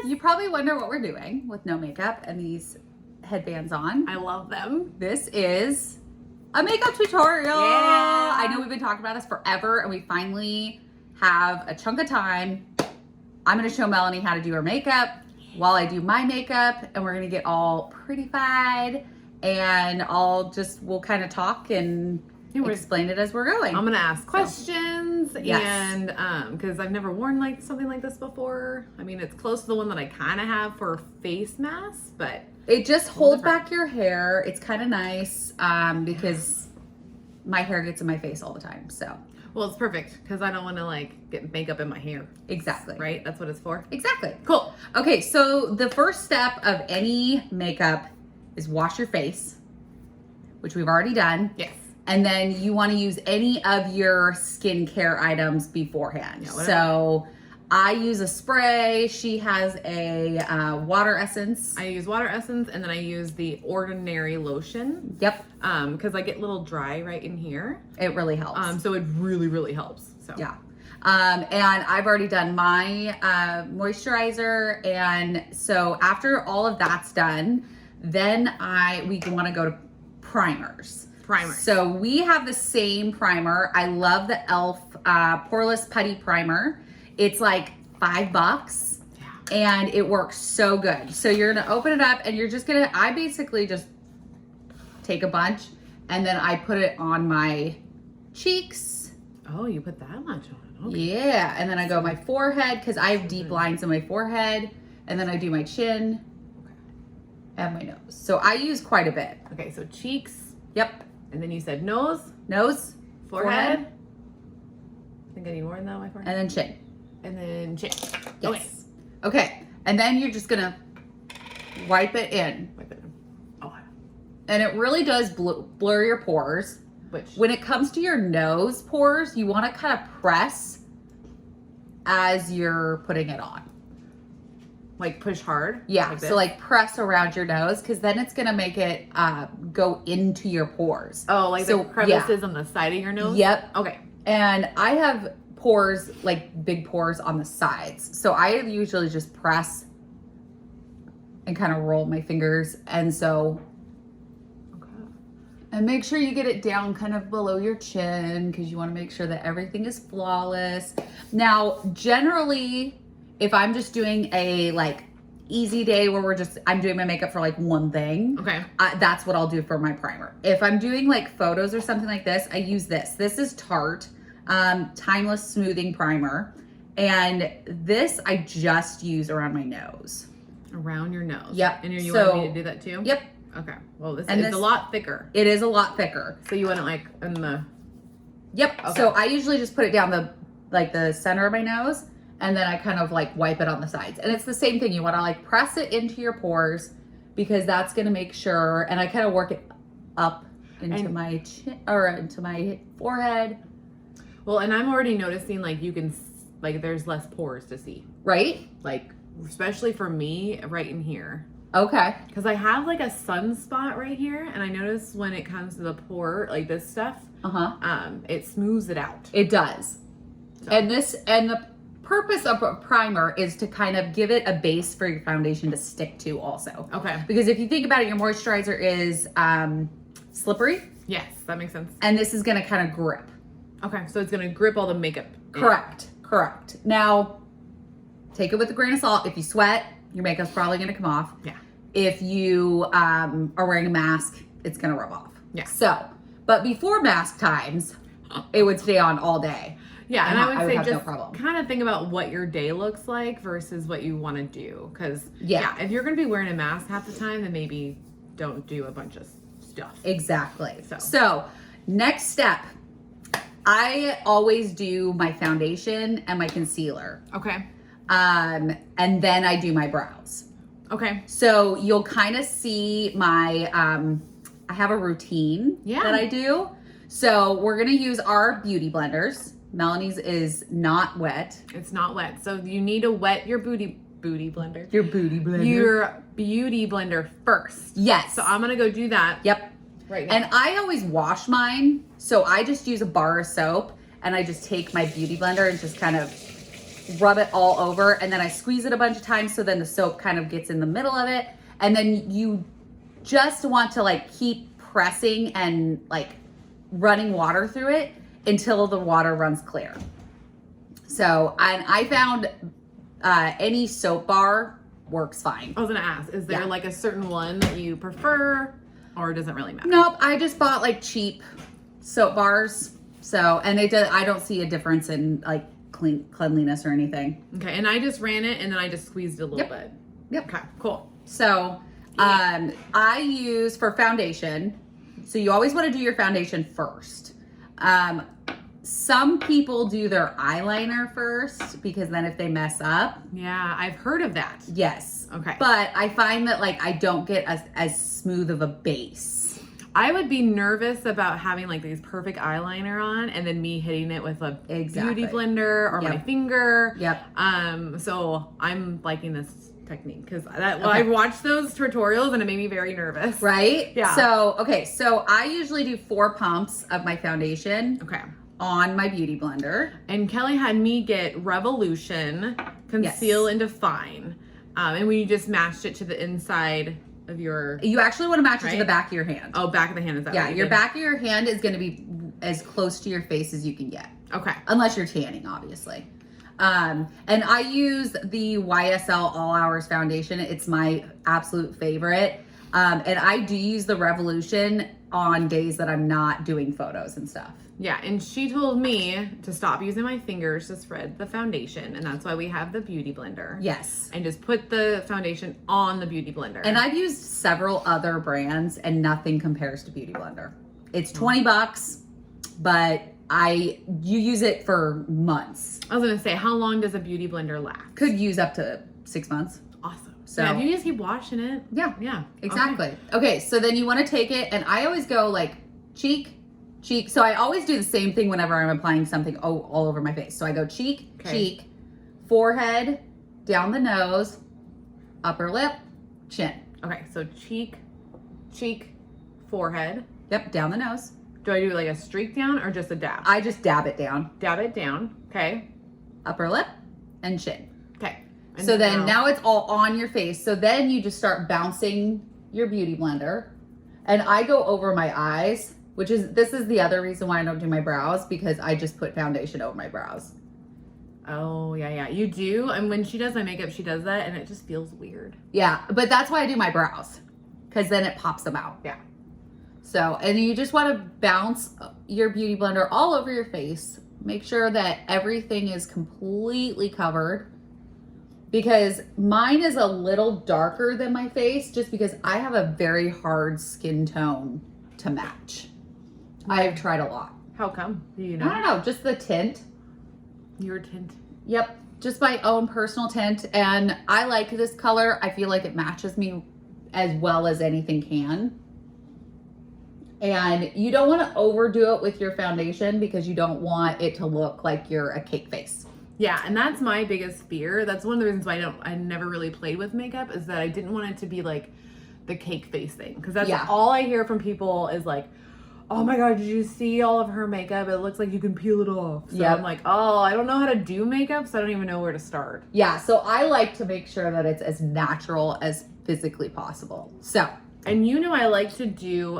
You probably wonder what we're doing with no makeup and these headbands on. I love them. This is a makeup tutorial. Yeah. I know we've been talking about this forever and we finally have a chunk of time. I'm gonna show Melanie how to do her makeup while I do my makeup, and we're gonna get all prettified, and we'll kind of talk and explain it as we're going. I'm gonna ask questions, yes. And because I've never worn like something like this before. I mean, it's close to the one that I kind of have for face masks, but it just holds back your hair. It's kind of nice because my hair gets in my face all the time. So, well, it's perfect because I don't want to like get makeup in my hair. Exactly. Right? That's what it's for. Exactly. Cool. Okay, so the first step of any makeup is wash your face, which we've already done. Yes. And then you want to use any of your skincare items beforehand. Yeah, so I use a spray. She has a water essence. I use water essence, and then I use the Ordinary lotion. Yep. Because I get a little dry right in here. It really helps. So it really, really helps. So yeah. And I've already done my moisturizer, and so after all of that's done, then we want to go to primers. So we have the same primer. I love the e.l.f. Poreless Putty Primer. It's like $5, and it works so good. So you're gonna open it up, and you're just gonna, I basically just take a bunch, and then I put it on my cheeks. Oh, you put that much on? Okay. Yeah, and then I go my forehead, because I have deep lines in my forehead, and then I do my chin and my nose. So I use quite a bit. Okay, so cheeks. Yep. And then you said nose. Nose. Forehead. I think I need more than that on my forehead. And then chin. And then chin. Yes. Okay. And then you're just gonna wipe it in. Wipe it in. Oh. And it really does blur your pores. When it comes to your nose pores, you want to kind of press as you're putting it on. Like push hard? Yeah, so like press around your nose, because then it's going to make it go into your pores. Oh, like the crevices on the side of your nose? Yep. Okay. And I have pores, like big pores on the sides. So I usually just press and kind of roll my fingers. And so, and make sure you get it down kind of below your chin, because you want to make sure that everything is flawless. Now, generally, if I'm just doing a like easy day where I'm doing my makeup for like one thing, that's what I'll do for my primer. If I'm doing like photos or something like this, I use this. This is Tarte Timeless Smoothing Primer. And this I just use around my nose. Around your nose? Yep. And you want me to do that too? Yep. Okay. Well, this is a lot thicker. It is a lot thicker. So you want it like in the... Yep. Okay. So I usually just put it down the center of my nose, and then I kind of like wipe it on the sides. And it's the same thing. You want to like press it into your pores, because that's going to make sure, and I kind of work it up into my chin or into my forehead. Well, and I'm already noticing like you can, like there's less pores to see. Right? Like, especially for me right in here. Okay. Because I have like a sunspot right here, and I notice when it comes to the pore, like this stuff, it smooths it out. It does. So. And the purpose of a primer is to kind of give it a base for your foundation to stick to also. Okay. Because if you think about it, your moisturizer is slippery. Yes, that makes sense. And this is going to kind of grip. Okay, so it's going to grip all the makeup. Correct. Correct. Now, take it with a grain of salt. If you sweat, your makeup's probably going to come off. Yeah. If you are wearing a mask, it's going to rub off. Yeah. So, but before mask times, it would stay on all day. Yeah, and I would say just kind of think about what your day looks like versus what you want to do. Because, if you're going to be wearing a mask half the time, then maybe don't do a bunch of stuff. Exactly. So next step, I always do my foundation and my concealer. Okay. And then I do my brows. Okay. So you'll kind of see my, I have a routine that I do. So we're going to use our beauty blenders. Melanie's is not wet. It's not wet. So you need to wet your booty blender. Your booty blender. Your beauty blender first. Yes. So I'm going to go do that. Yep. Right now. And I always wash mine. So I just use a bar of soap, and I just take my beauty blender and just kind of rub it all over, and then I squeeze it a bunch of times so then the soap kind of gets in the middle of it. And then you just want to like keep pressing and like running water through it until the water runs clear. So, and I found any soap bar works fine. I was gonna ask, is there like a certain one that you prefer, or does it really matter? Nope, I just bought like cheap soap bars. So, and I don't see a difference in like cleanliness or anything. Okay, and I just ran it and then I just squeezed it a little bit. Yep. Okay, cool. So, I use for foundation. So you always want to do your foundation first. Some people do their eyeliner first because then if they mess up. Yeah, I've heard of that. Yes. Okay. But I find that like I don't get as smooth of a base. I would be nervous about having like these perfect eyeliner on and then me hitting it with a beauty blender or my finger. Yep. So I'm liking this technique because I watched those tutorials and it made me very nervous. Right? Yeah. So I usually do 4 pumps of my foundation. Okay. On my beauty blender. And Kelly had me get Revolution Conceal and Define. And we just matched it to the inside of your... You actually want to match it to the back of your hand. Oh, back of the hand, is that right? Yeah, your back of your hand is going to be as close to your face as you can get. Okay. Unless you're tanning, obviously. And I use the YSL All Hours foundation. It's my absolute favorite. And I do use the Revolution on days that I'm not doing photos and stuff. Yeah, and she told me to stop using my fingers to spread the foundation, and that's why we have the beauty blender. Yes. And just put the foundation on the beauty blender. And I've used several other brands and nothing compares to Beauty Blender. It's $20, but you use it for months. I was gonna say, how long does a beauty blender last? Could use up to 6 months. Awesome. So yeah, if you just keep washing it. Yeah. Exactly. Okay, so then you want to take it, and I always go like cheek. So I always do the same thing whenever I'm applying something all over my face. So I go cheek, cheek, forehead, down the nose, upper lip, chin. Okay, so cheek, forehead. Yep, down the nose. Do I do like a streak down or just a dab? I just dab it down. Dab it down. Okay. Upper lip and chin. Okay. And so then now it's all on your face. So then you just start bouncing your beauty blender. And I go over my eyes, this is the other reason why I don't do my brows, because I just put foundation over my brows. Oh, yeah. You do. And when she does my makeup, she does that and it just feels weird. Yeah, but that's why I do my brows, because then it pops them out. Yeah. So, and you just want to bounce your beauty blender all over your face. Make sure that everything is completely covered, because mine is a little darker than my face just because I have a very hard skin tone to match. I've tried a lot. How come? Do you know? I don't know, just the tint. Your tint? Yep, just my own personal tint. And I like this color. I feel like it matches me as well as anything can. And you don't want to overdo it with your foundation because you don't want it to look like you're a cake face. Yeah, and that's my biggest fear. That's one of the reasons why I never really played with makeup, is that I didn't want it to be like the cake face thing. Because that's all I hear from people is like, oh my God, did you see all of her makeup? It looks like you can peel it off. So I'm like, oh, I don't know how to do makeup, so I don't even know where to start. Yeah, so I like to make sure that it's as natural as physically possible. So. And I like to do,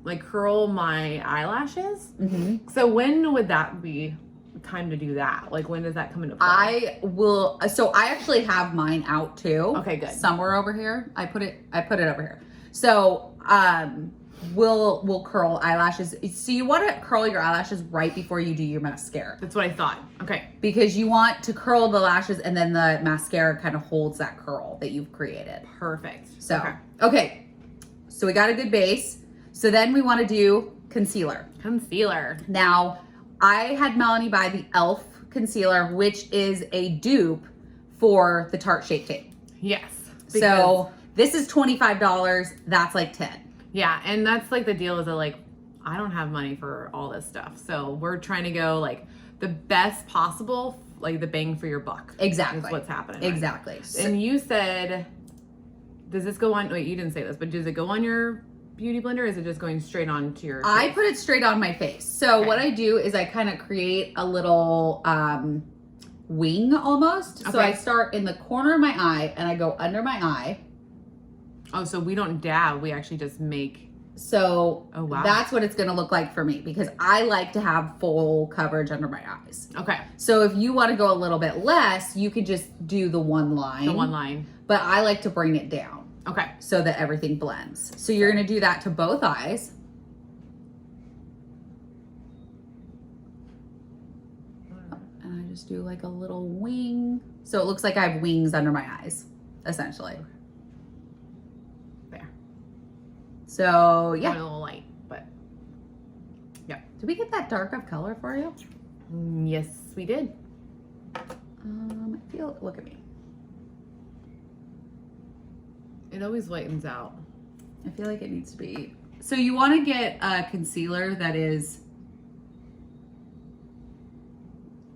like curl my eyelashes. Mm-hmm. So when would that be time to do that? Like when does that come into play? So I actually have mine out too. Okay, good. Somewhere over here. I put it over here. So, we'll curl eyelashes. So you want to curl your eyelashes right before you do your mascara. That's what I thought. Okay. Because you want to curl the lashes and then the mascara kind of holds that curl that you've created. Perfect. So, okay. So we got a good base. So then we want to do concealer. Now, I had Melanie buy the e.l.f. concealer, which is a dupe for the Tarte Shape Tape. Yes. So this is $25. That's like $10. Yeah, and that's like the deal is that like I don't have money for all this stuff. So we're trying to go like the best possible, like the bang for your buck. Exactly. Is what's happening. Exactly. Right? And you said, does this go on, wait, you didn't say this, but does it go on your beauty blender or is it just going straight onto your face? I put it straight on my face. So what I do is I kind of create a little wing almost. Okay. So I start in the corner of my eye and I go under my eye. Oh, so we don't dab. We actually just make. So oh, wow. That's what it's going to look like for me because I like to have full coverage under my eyes. Okay. So if you want to go a little bit less, you could just do the one line. The one line. But I like to bring it down. Okay. So that everything blends. So you're going to do that to both eyes. And I just do like a little wing. So it looks like I have wings under my eyes, essentially. There. So yeah. A little light, but yeah. Did we get that dark of color for you? Yes, we did. I feel, look at me. It always lightens out. I feel like it needs to be. So you want to get a concealer that is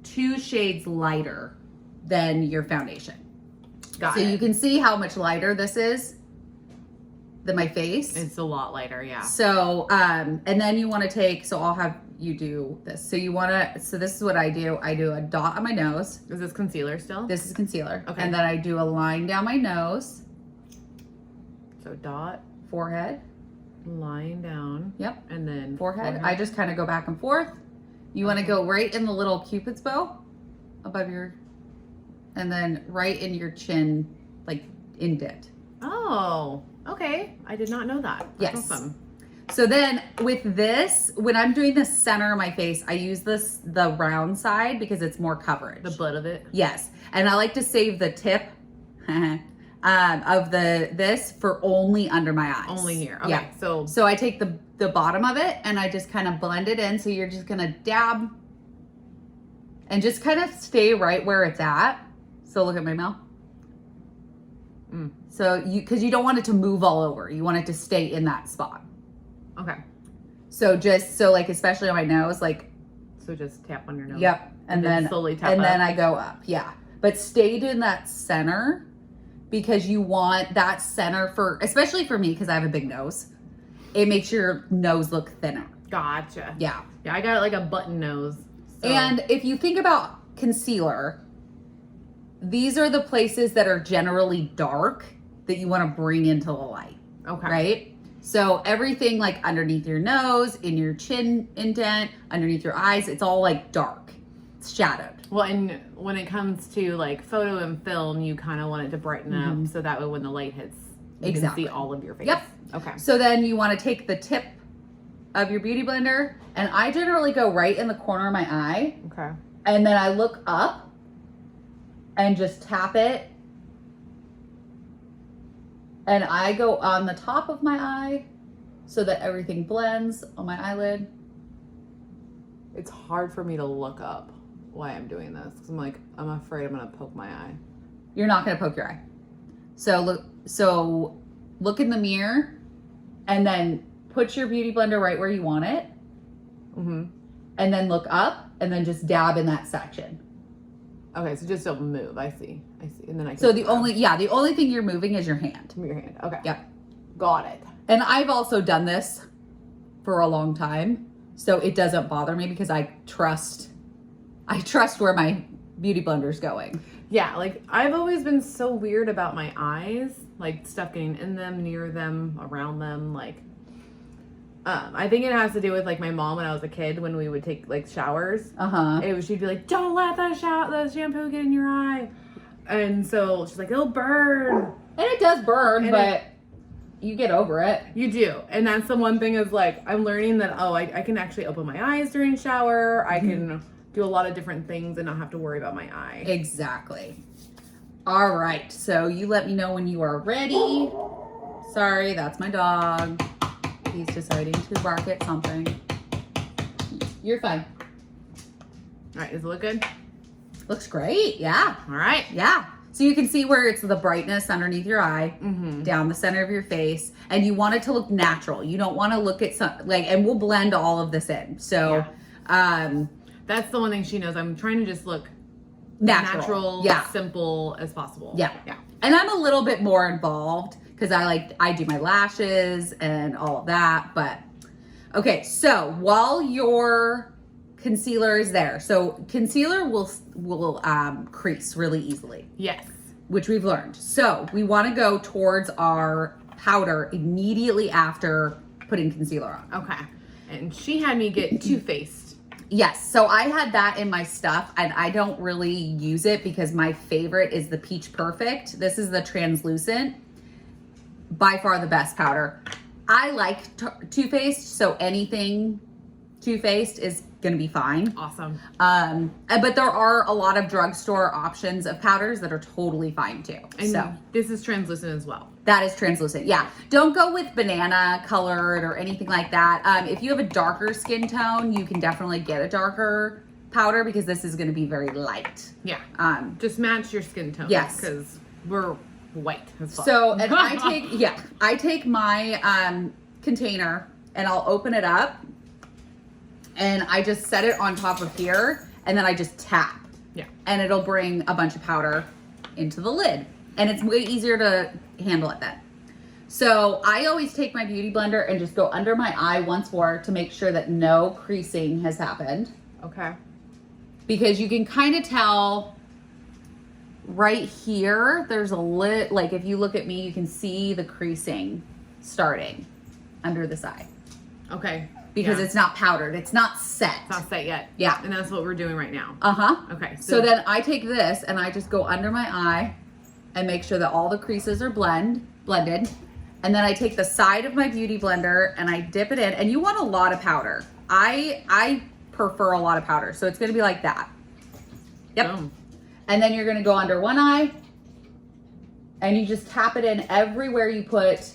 2 shades lighter than your foundation. Got so it. you can see how much lighter this is than my face. It's a lot lighter, yeah. So, and then you want to take, so I'll have you do this. So you want to, so this is what I do. I do a dot on my nose. Is this concealer still? This is concealer. Okay. And then I do a line down my nose. So dot. Forehead. Line down. Yep. And then Forehead. I just kind of go back and forth. You want to go right in the little cupid's bow above your, and then right in your chin, like indent. Oh, okay. I did not know that. That's Yes. awesome. So then with this, when I'm doing the center of my face, I use the round side because it's more coverage. The butt of it. Yes. And I like to save the tip of this for only under my eyes. Only here. Okay. Yeah. So I take the bottom of it and I just kind of blend it in. So you're just going to dab and just kind of stay right where it's at. So look at my mouth. So because you don't want it to move all over. You want it to stay in that spot. Okay. So like, especially on my nose, like. So just tap on your nose. Yep. And then slowly tap and up. then I go up. Yeah. But stayed in that center because you want that center for, especially for me, because I have a big nose. It makes your nose look thinner. Gotcha. Yeah. Yeah, I got like a button nose. So. And if you think about concealer, these are the places that are generally dark that you want to bring into the light. Okay. Right? So everything like underneath your nose, in your chin indent, underneath your eyes, it's all like dark. It's shadowed. Well, and when it comes to like photo and film, you kind of want it to brighten up so that way when the light hits, you can see all of your face. Yep. Okay. So then you want to take the tip of your beauty blender, and I generally go right in the corner of my eye. Okay. And then I look up and just tap it. And I go on the top of my eye so that everything blends on my eyelid. It's hard for me to look up why I'm doing this because I'm afraid I'm gonna poke my eye. You're not gonna poke your eye. So look in the mirror and then put your beauty blender right where you want it. Mm-hmm. And then look up and then just dab in that section. Okay, so just don't move. I see. And then I can. So the only thing you're moving is your hand. Move your hand. Okay. Yep. Got it. And I've also done this for a long time, so it doesn't bother me because I trust where my beauty blender's going. Yeah, like I've always been so weird about my eyes, like stuff getting in them, near them, around them, like I think it has to do with like my mom when I was a kid when we would take like showers. She'd be like, "Don't let the shampoo get in your eye," and so she's like, "It'll burn," and it does burn, but you get over it. You do, and that's the one thing is like I'm learning that I can actually open my eyes during shower. I can do a lot of different things and not have to worry about my eye. Exactly. All right, so you let me know when you are ready. Sorry, that's my dog. He's deciding to bark at something. You're fine. All right, does it look good? Looks great, yeah. All right. Yeah. So you can see where it's the brightness underneath your eye, down the center of your face, and you want it to look natural. You don't want to look at and we'll blend all of this in. So, that's the one thing she knows. I'm trying to just look natural, simple as possible. Yeah. And I'm a little bit more involved because I do my lashes and all of that. But okay, so while your concealer is there. So concealer will crease really easily. Yes. Which we've learned. So we want to go towards our powder immediately after putting concealer on. Okay. And she had me get Too Faced. Yes. So I had that in my stuff, and I don't really use it because my favorite is the Peach Perfect. This is the translucent. By far the best powder. I like Too Faced, so anything Too Faced is gonna be fine. Awesome. But there are a lot of drugstore options of powders that are totally fine too. And so this is translucent as well. that is translucent. Yeah. Don't go with banana colored or anything like that. If you have a darker skin tone, you can definitely get a darker powder because this is gonna be very light. Yeah. Just match your skin tone. Yes. Because we're white as fuck. So, and I take my container and I'll open it up and I just set it on top of here and then I just tap. Yeah. And it'll bring a bunch of powder into the lid. And it's way easier to handle it then. So I always take my beauty blender and just go under my eye once more to make sure that no creasing has happened. Okay. Because you can kind of tell right here, there's a like if you look at me, you can see the creasing starting under this eye. Okay. Because it's not powdered. It's not set. It's not set yet. Yeah. And that's what we're doing right now. Uh-huh. Okay. So then I take this and I just go under my eye and make sure that all the creases are blended. And then I take the side of my beauty blender and I dip it in. And you want a lot of powder. I prefer a lot of powder. So it's going to be like that. Yep. Boom. And then you're going to go under one eye and you just tap it in everywhere you put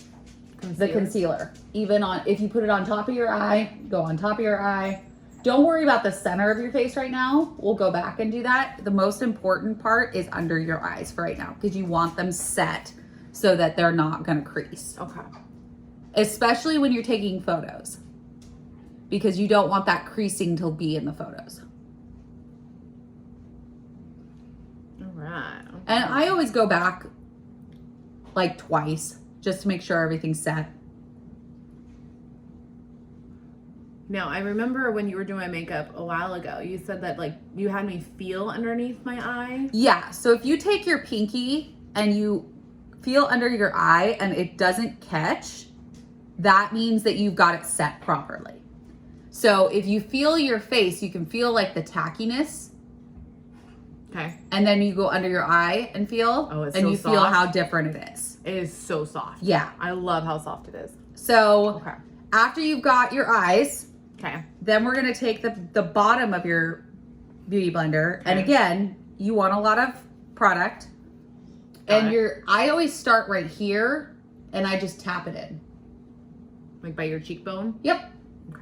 the concealer. Even on, if you put it on top of your eye, go on top of your eye. Don't worry about the center of your face right now. We'll go back and do that. The most important part is under your eyes for right now because you want them set so that they're not going to crease. Okay. Especially when you're taking photos because you don't want that creasing to be in the photos. All right. Okay. And I always go back like twice just to make sure everything's set. Now, I remember when you were doing my makeup a while ago, you said that like you had me feel underneath my eye. Yeah, so if you take your pinky and you feel under your eye and it doesn't catch, that means that you've got it set properly. So if you feel your face, you can feel like the tackiness. Okay. And then you go under your eye and feel, and so you soft. feel how different it is. It is so soft. Yeah. I love how soft it is. So Okay. after you've got your eyes, Okay. then we're gonna take the bottom of your beauty blender. Okay. And again, you want a lot of product. Got And it. I always start right here and I just tap it in. Like by your cheekbone? Yep. Okay.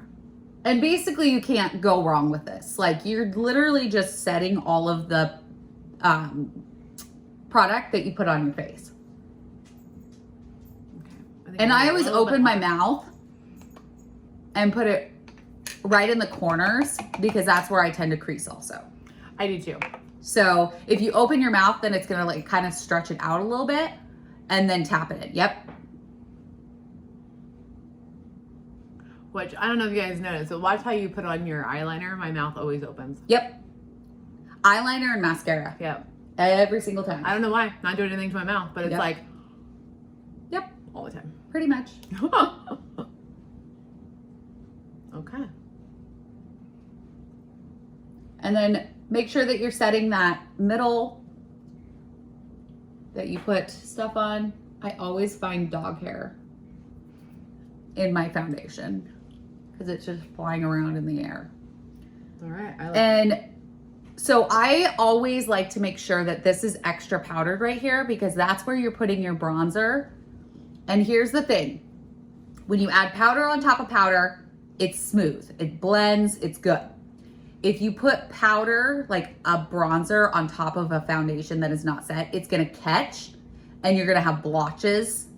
And basically you can't go wrong with this. Like you're literally just setting all of the product that you put on your face. Okay. And I always open my mouth and put it right in the corners because that's where I tend to crease also. I do too. So if you open your mouth, then it's gonna like kind of stretch it out a little bit and then tap it in. Yep. Which I don't know if you guys noticed, but watch how you put on your eyeliner. My mouth always opens. Yep. Eyeliner and mascara. Yep. Every single time. I don't know why. Not doing anything to my mouth, but it's Yep. like Yep. all the time. Pretty much. Okay. And then make sure that you're setting that middle that you put stuff on. I always find dog hair in my foundation because it's just flying around in the air. All right. I like And so I always like to make sure that this is extra powdered right here because that's where you're putting your bronzer. And here's the thing. When you add powder on top of powder, it's smooth. It blends. It's good. If you put powder, like a bronzer on top of a foundation that is not set, it's going to catch and you're going to have blotches.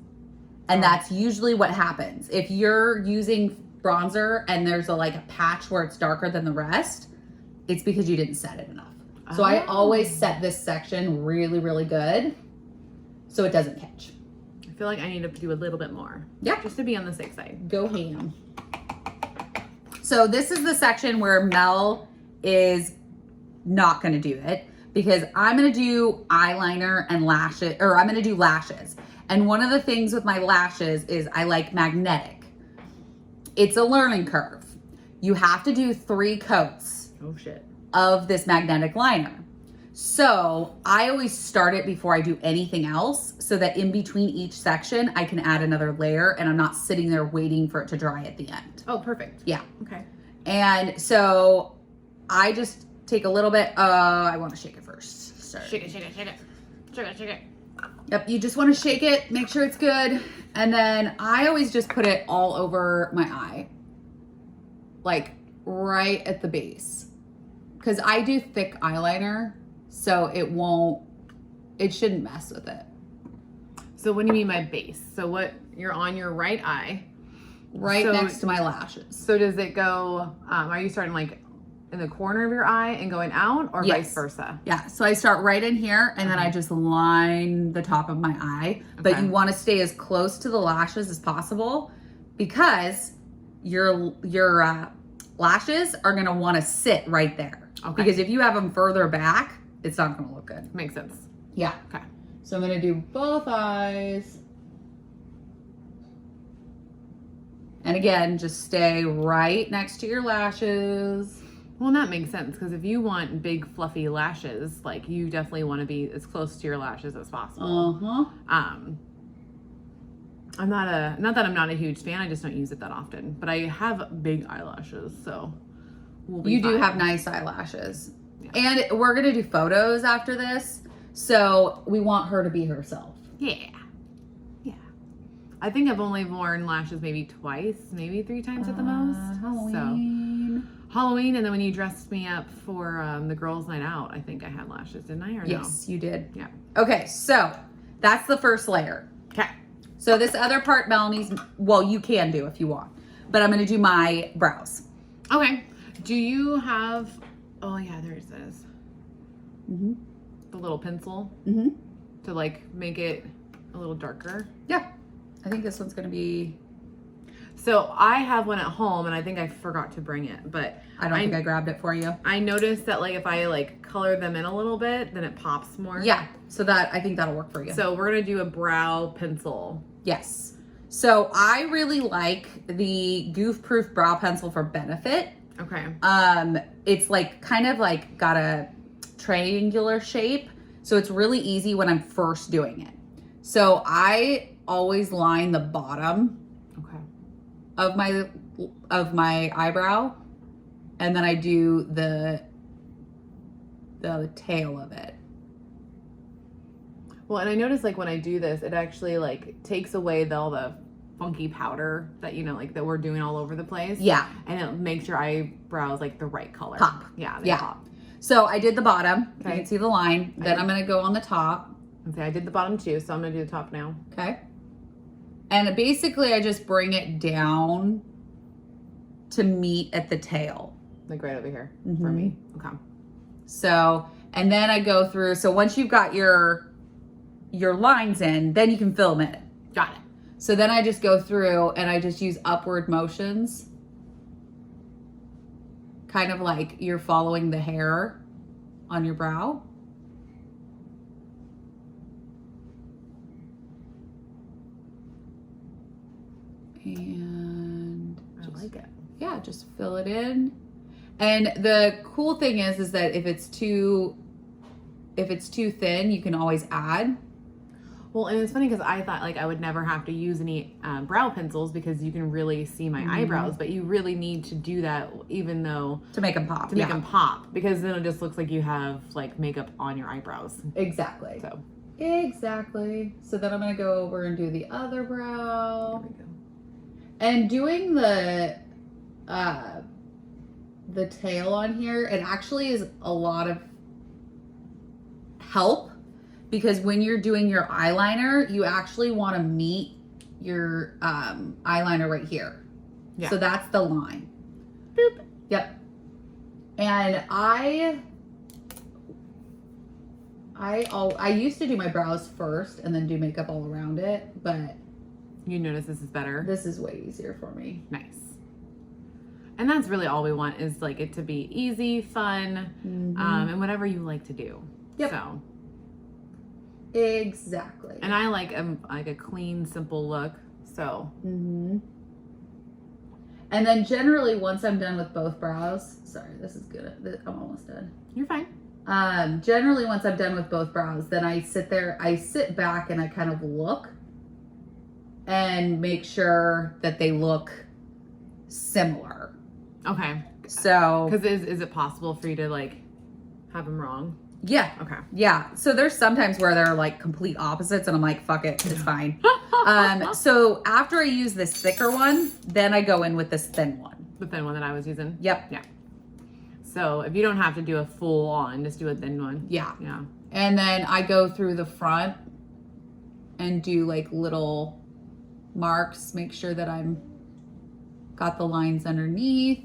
And that's usually what happens. If you're using bronzer and there's a patch where it's darker than the rest, it's because you didn't set it enough. So I always set this section really, really good so it doesn't catch. I feel like I need to do a little bit more. Yeah. Just to be on the safe side. Go ham. So this is the section where Mel is not going to do it because I'm going to do eyeliner and lashes, or I'm going to do lashes. And one of the things with my lashes is I like magnetic. It's a learning curve. You have to do 3 coats of this magnetic liner. So I always start it before I do anything else so that in between each section, I can add another layer and I'm not sitting there waiting for it to dry at the end. Oh, perfect. Yeah. Okay. And so I just take a little bit, I want to shake it first. Sorry. Shake it. Shake it. Yep, you just want to shake it, make sure it's good. And then I always just put it all over my eye. Like right at the base. Because I do thick eyeliner, so it shouldn't mess with it. So what do you mean by base? So you're on your right eye. Right next to my lashes. So does it go, are you starting like in the corner of your eye and going out, or vice versa? Yeah, so I start right in here and then I just line the top of my eye. But you want to stay as close to the lashes as possible because your lashes are going to want to sit right there. Okay. Because if you have them further back, it's not going to look good. Makes sense. Yeah. Okay. So I'm going to do both eyes. And again, just stay right next to your lashes. Well, that makes sense because if you want big fluffy lashes, like you definitely want to be as close to your lashes as possible. I'm not that I'm not a huge fan, I just don't use it that often. But I have big eyelashes, so we'll be fine. Do have nice eyelashes. Yeah. And we're gonna do photos after this, so we want her to be herself. Yeah. I think I've only worn lashes maybe twice, maybe 3 times at the most. Halloween, and then when you dressed me up for the girls' night out, I think I had lashes, didn't I? Or yes, you did. Yeah. Okay, so that's the first layer. Okay. So this other part, Melanie's, well, you can do if you want, but I'm gonna do my brows. Okay. Do you have? Oh yeah, there it is. The little pencil to like make it a little darker. Yeah. I think this one's gonna be. So I have one at home, and I think I forgot to bring it, but I don't think I grabbed it for you. I noticed that like if I like color them in a little bit, then it pops more. Yeah, so that I think that'll work for you. So we're gonna do a brow pencil. Yes. So I really like the Goof Proof Brow Pencil for Benefit. Okay. It's like kind of like got a triangular shape, so it's really easy when I'm first doing it. So I always line the bottom of my eyebrow, and then I do the tail of it. Well, and I noticed like when I do this, it actually like takes away all the funky powder that like that we're doing all over the place. Yeah. And it makes your eyebrows like the right color. Pop. Yeah. Pop. So I did the bottom. Okay. You can see the line. Then I'm gonna go on the top. Okay, I did the bottom too, so I'm gonna do the top now. Okay. And basically I just bring it down to meet at the tail. Like right over here for me. Okay. So, and then I go through, so once you've got your lines in, then you can fill them in. Got it. So then I just go through and I just use upward motions. Kind of like you're following the hair on your brow. And I like it. Yeah, just fill it in. And the cool thing is that if it's too thin, you can always add. Well, and it's funny because I thought like I would never have to use any brow pencils because you can really see my eyebrows, but you really need to do that even though to make them pop. Make them pop, because then it just looks like you have like makeup on your eyebrows. Exactly. So. Exactly. So then I'm gonna go over and do the other brow. There we go. And doing the tail on here, it actually is a lot of help because when you're doing your eyeliner, you actually want to meet your eyeliner right here. Yeah. So that's the line. Boop. Yep. And I used to do my brows first and then do makeup all around it, but you notice this is better? This is way easier for me. Nice. And that's really all we want, is like it to be easy, fun, and whatever you like to do. Yep. So. Exactly. And I like a clean, simple look. So. And then generally, once I'm done with both brows, sorry, this is good. I'm almost done. You're fine. Generally, once I'm done with both brows, then I sit back and I kind of look and make sure that they look similar. Okay. So, because is it possible for you to like have them wrong? Yeah. Okay. Yeah. So there's sometimes where they're like complete opposites, and I'm like, fuck it, it's fine. So after I use this thicker one, then I go in with this thin one. The thin one that I was using. Yep. Yeah. So if you don't have to do a full on, just do a thin one. Yeah. Yeah. And then I go through the front and do like little marks, make sure that I'm got the lines underneath.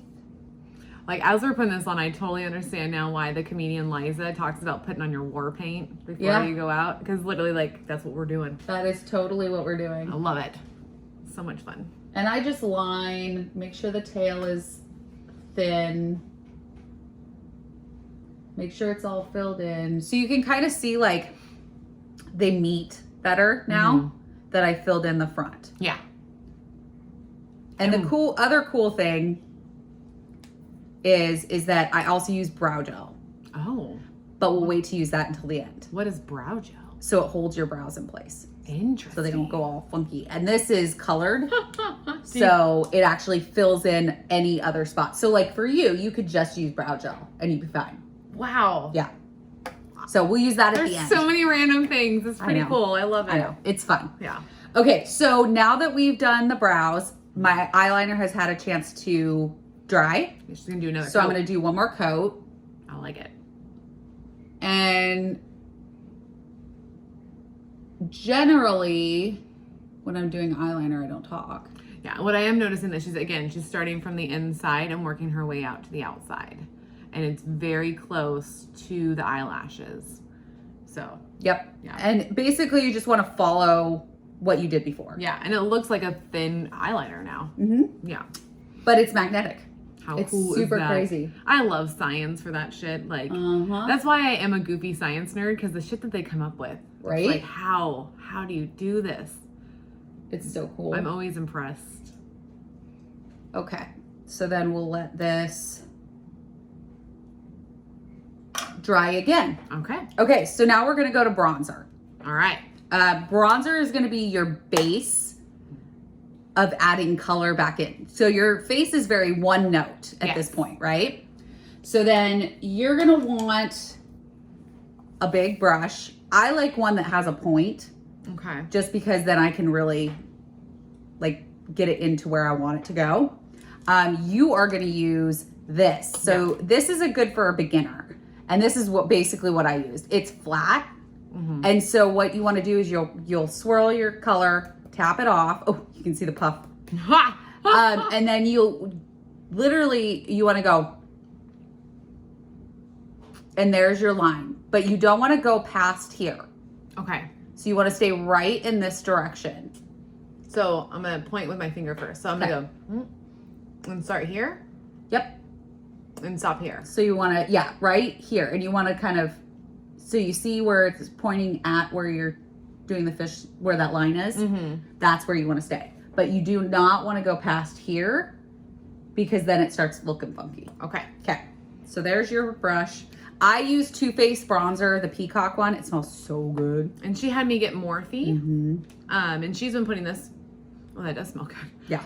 Like, as we're putting this on, I totally understand now why the comedian Liza talks about putting on your war paint before you go out. Because literally, like, that's what we're doing. That is totally what we're doing. I love it. So much fun. And I just line, make sure the tail is thin. Make sure it's all filled in. So you can kind of see, like, they meet better now that I filled in the front. Yeah. And the other cool thing is that I also use brow gel. Oh. But we'll wait to use that until the end. What is brow gel? So it holds your brows in place. Interesting. So they don't go all funky. And this is colored. So it actually fills in any other spot. So like for you, you could just use brow gel and you'd be fine. Wow. Yeah. So we'll use that at the end. There's so many random things. It's pretty cool. I love it. I know. It's fun. Yeah. Okay, so now that we've done the brows, my eyeliner has had a chance to dry. She's gonna do another So coat. I'm gonna do one more coat. I like it. And generally, when I'm doing eyeliner, I don't talk. Yeah, what I am noticing that she's starting from the inside and working her way out to the outside. And it's very close to the eyelashes. So. Yep. Yeah. And basically, you just want to follow what you did before. Yeah, and it looks like a thin eyeliner now. Yeah. But it's magnetic. How It's cool super is that? crazy. I love science for that shit. Like, that's why I am a goofy science nerd, because the shit that they come up with. Right? Like, how do you do this? It's so cool. I'm always impressed. Okay. So then we'll let this dry again. Okay. Okay, so now we're going to go to bronzer. All right. Bronzer is going to be your base of adding color back in. So your face is very one note at this point, right? So then you're going to want a big brush. I like one that has a point. Okay. Just because then I can really like get it into where I want it to go. You are going to use this. So this is a good for a beginner. And this is basically what I used. It's flat. And so what you want to do is you'll swirl your color, tap it off. Oh, you can see the puff. And then you want to go, and there's your line. But you don't want to go past here. Okay. So you want to stay right in this direction. So I'm going to point with my finger first. So I'm going to go and start here. Yep. And stop here. So you want to, right here. And you want to kind of, so you see where it's pointing at where you're doing the fish, where that line is. That's where you want to stay. But you do not want to go past here because then it starts looking funky. Okay. Okay. So there's your brush. I use Too Faced bronzer, the peacock one. It smells so good. And she had me get Morphe. And she's been putting this. Oh, that does smell good. Yeah.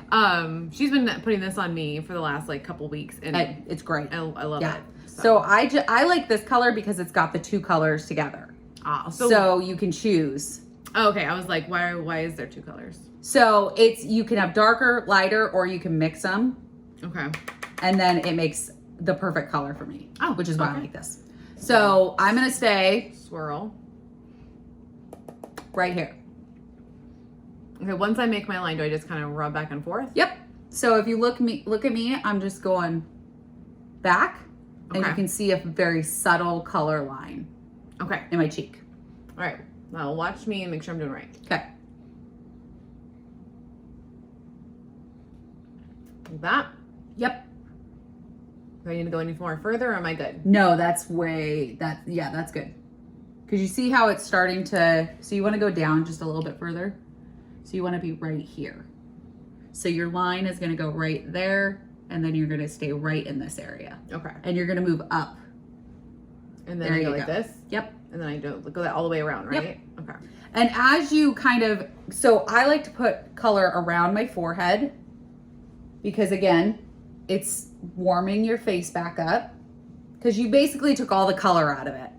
She's been putting this on me for the last like couple weeks, and it's great. I love it. So I like this color because it's got the two colors together. So you can choose. Oh, okay. I was like, why is there two colors? So you can have darker, lighter, or you can mix them. Okay. And then it makes the perfect color for me. Oh, which is why I like this. So I'm gonna stay swirl right here. Okay, once I make my line, do I just kind of rub back and forth? Yep. So if you look at me, I'm just going back, and you can see a very subtle color line. Okay. In my cheek. All right. Now watch me and make sure I'm doing right. Okay. Like that. Yep. Do I need to go any more further or am I good? No, that's good. Because you see how it's starting to, so you want to go down just a little bit further. So you want to be right here. So your line is going to go right there, and then you're going to stay right in this area. Okay. And you're going to move up. And then I go like this? Yep. And then I go that all the way around, right? Yep. Okay. And as you kind of, so I like to put color around my forehead because again, it's warming your face back up because you basically took all the color out of it.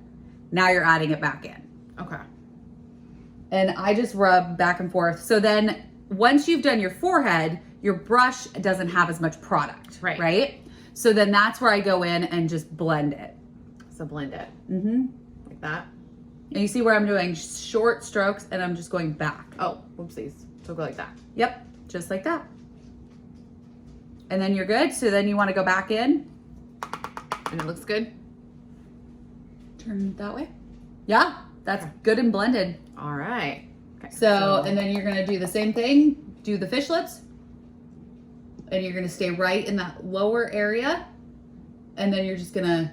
Now you're adding it back in. Okay. And I just rub back and forth. So then once you've done your forehead, your brush doesn't have as much product, right? So then that's where I go in and just blend it. So blend it. Mm-hmm. Like that. And you see where I'm doing short strokes and I'm just going back. Oh, whoopsies. So go like that. Yep, just like that. And then you're good. So then you want to go back in. And it looks good. Turn that way. Yeah, that's good and blended. All right. Okay. So, and then you're going to do the same thing. Do the fish lips. And you're going to stay right in that lower area. And then you're just going to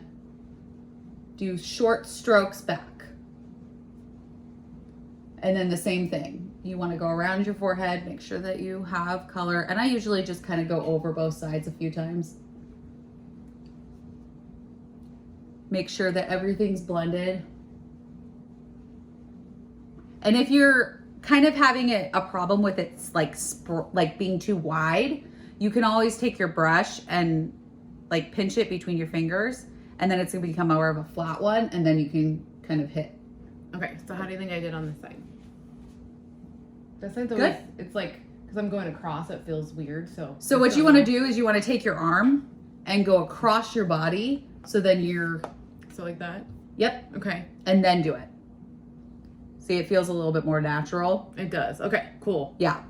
do short strokes back. And then the same thing. You want to go around your forehead, make sure that you have color. And I usually just kind of go over both sides a few times. Make sure that everything's blended. And if you're kind of having a problem with it like being too wide, you can always take your brush and like pinch it between your fingers, and then it's gonna become more of a flat one, and then you can kind of hit. Okay, so how do you think I did on this side? This side's Good. It's like, because I'm going across, it feels weird, so. So what you want to do is you want to take your arm and go across your body, so then you're. So like that? Yep. Okay. And then do it. See, it feels a little bit more natural. It does. Okay, cool. Yeah.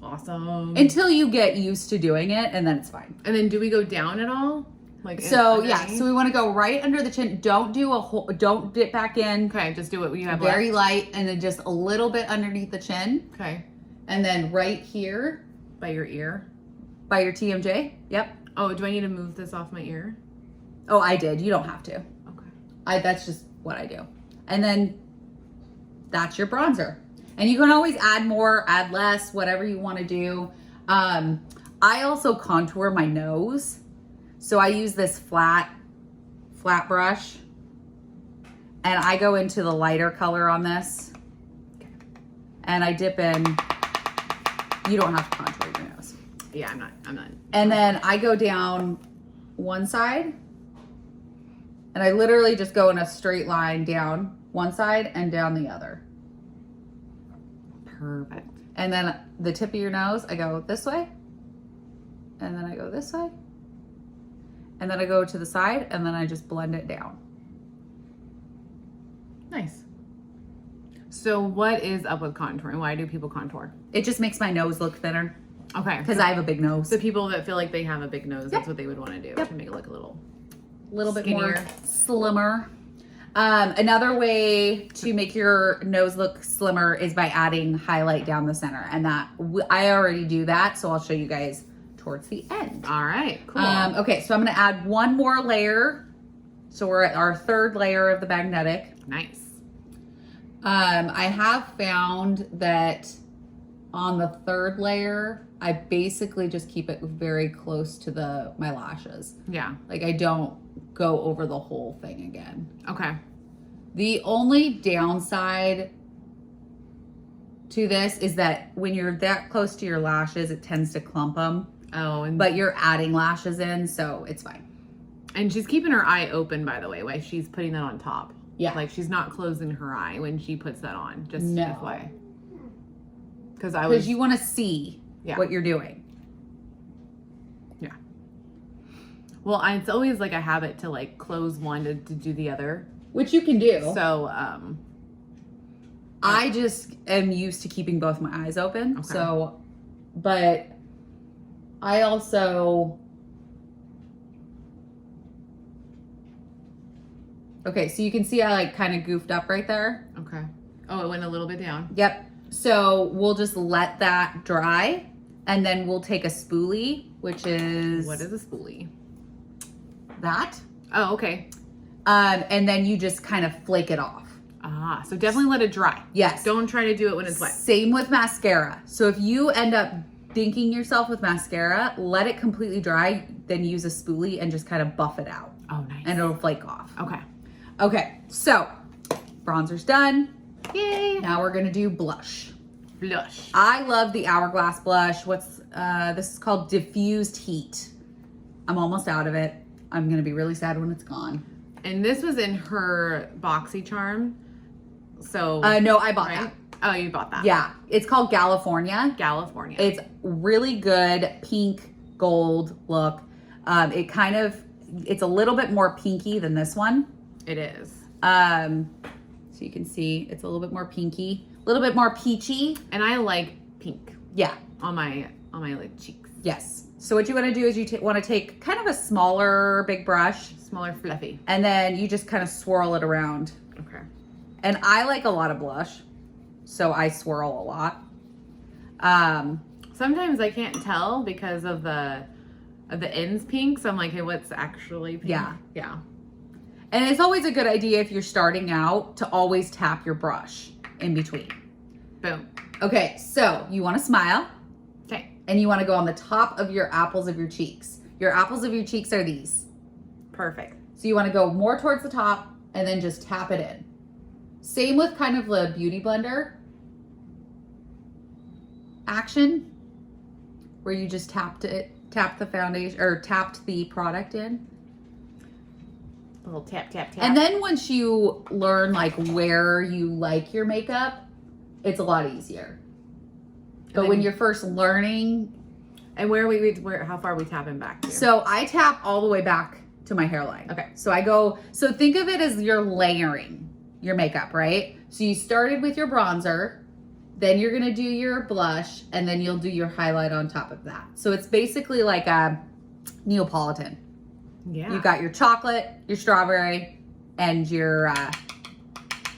Awesome. Until you get used to doing it, and then it's fine. And then do we go down at all? Like so yeah, so we want to go right under the chin. Don't do a whole, don't dip back in. Okay, just do what you have very left. light, and then just a little bit underneath the chin. Okay. And then right here. By your ear? By your TMJ. Yep. Oh, do I need to move this off my ear? Oh, I did. You don't have to. Okay. That's just what I do. And then that's your bronzer. And you can always add more, add less, whatever you want to do. I also contour my nose. So I use this flat brush, and I go into the lighter color on this, and I dip in. You don't have to contour your nose. Yeah, I'm not. And then I go down one side, and I literally just go in a straight line down one side and down the other. Perfect. And then the tip of your nose, I go this way, and then I go this way. And then I go to the side, and then I just blend it down. Nice. So what is up with contouring? Why do people contour? It just makes my nose look thinner. Okay. Because I have a big nose. The people that feel like they have a big nose, that's what they would want to do to make it look a little bit skinnier. more slimmer. Another way to make your nose look slimmer is by adding highlight down the center. And that I already do that, so I'll show you guys towards the end. All right, cool. Okay, so I'm gonna add one more layer. So we're at our third layer of the magnetic. Nice. I have found that on the third layer, I basically just keep it very close to my lashes. Yeah. Like I don't go over the whole thing again. Okay. The only downside to this is that when you're that close to your lashes, it tends to clump them. Oh, But you're adding lashes in, so it's fine. And she's keeping her eye open, by the way, while she's putting that on top. Yeah. Like she's not closing her eye when she puts that on. Just No. FYI. Because you want to see what you're doing. Yeah. Well, it's always like a habit to like close one to do the other. Which you can do. So, I just am used to keeping both my eyes open. Okay. So, but I also... Okay, so you can see I like kind of goofed up right there. Okay. Oh, it went a little bit down. Yep. So we'll just let that dry, and then we'll take a spoolie, which is... What is a spoolie? that. Oh, okay. And then you just kind of flake it off. Ah, so definitely let it dry. Yes. Don't try to do it when it's wet. Same with mascara. So if you end up dinking yourself with mascara, let it completely dry, then use a spoolie and just kind of buff it out. Oh, nice. And it'll flake off. Okay. Okay, so bronzer's done. Yay. Now we're gonna do blush. Blush. I love the Hourglass blush. This is called Diffused Heat. I'm almost out of it. I'm gonna be really sad when it's gone. And this was in her Boxy Charm. So. No, I bought that. Oh, you bought that. Yeah, it's called California. California. It's really good pink gold look. It's a little bit more pinky than this one. It is. So you can see it's a little bit more pinky, a little bit more peachy. And I like pink. Yeah. On my like cheeks. Yes. So what you want to do is you want to take kind of a smaller big brush. Smaller, fluffy. And then you just kind of swirl it around. Okay. And I like a lot of blush, so I swirl a lot. Sometimes I can't tell because of the ends pink. So I'm like, hey, what's actually pink? Yeah. Yeah. And it's always a good idea if you're starting out to always tap your brush in between. Boom. Okay, so you want to smile. Okay. And you want to go on the top of your apples of your cheeks. Your apples of your cheeks are these. Perfect. So you want to go more towards the top and then just tap it in. Same with kind of the beauty blender action where you just tapped the foundation or tapped the product in. A little tap, tap, tap. And then once you learn like where you like your makeup, it's a lot easier. But when you're first learning. And how far are we tapping back to? So I tap all the way back to my hairline. Okay. So think of it as you're layering your makeup, right? So you started with your bronzer, then you're gonna do your blush, and then you'll do your highlight on top of that. So it's basically like a Neapolitan. Yeah. You got your chocolate, your strawberry, and your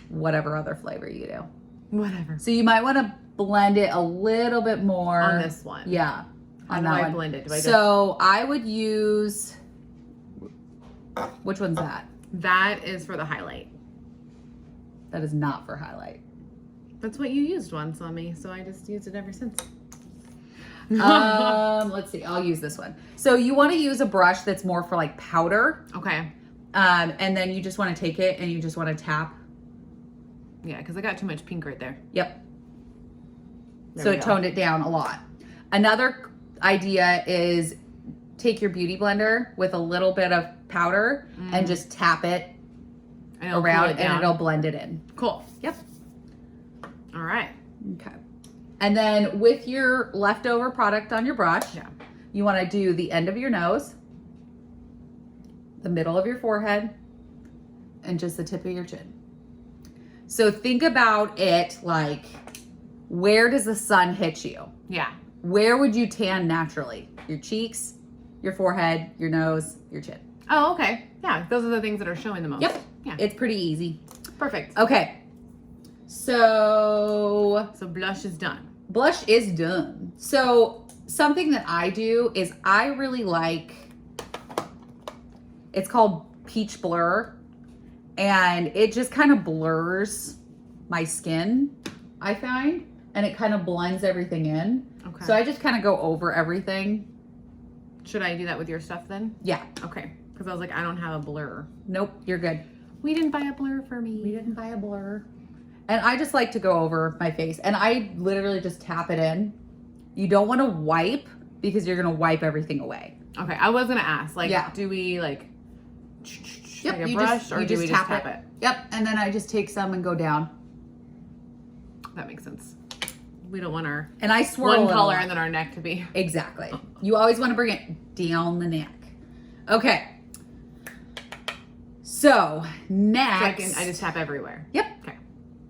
whatever other flavor you do. Whatever. So you might want to blend it a little bit more. On this one. Yeah. How do I blend it? So I would use, which one's that? That is for the highlight. That is not for highlight. That's what you used once on me, so I just used it ever since. Let's see. I'll use this one. So you want to use a brush that's more for like powder. Okay. And then you just want to take it and you just want to tap. Yeah, because I got too much pink right there. Yep. So it toned it down a lot. Another idea is take your beauty blender with a little bit of powder and just tap it around and it'll blend it in. Cool. Yep. All right. Okay. And then with your leftover product on your brush, you want to do the end of your nose, the middle of your forehead, and just the tip of your chin. So think about it like, where does the sun hit you? Yeah. Where would you tan naturally? Your cheeks, your forehead, your nose, your chin. Oh, okay. Yeah, those are the things that are showing the most. Yep. Yeah. It's pretty easy. Perfect. Okay. So blush is done. Blush is done. So something that I do is I really like, it's called Peach Blur, and it just kind of blurs my skin, I find, and it kind of blends everything in. Okay. So I just kind of go over everything. Should I do that with your stuff then? Yeah. Okay. Because I was like, I don't have a blur. Nope, you're good. We didn't buy a blur for me. We didn't buy a blur. And I just like to go over my face, and I literally just tap it in. You don't want to wipe because you're going to wipe everything away. Okay, I was going to ask, like, yeah. Do we like yep, a brush or do we just tap it? Yep, and then I just take some and go down. That makes sense. We don't want our and I swirl one color and then our neck to be. Exactly. You always want to bring it down the neck. Okay. So next, So I just tap everywhere. Yep. Okay.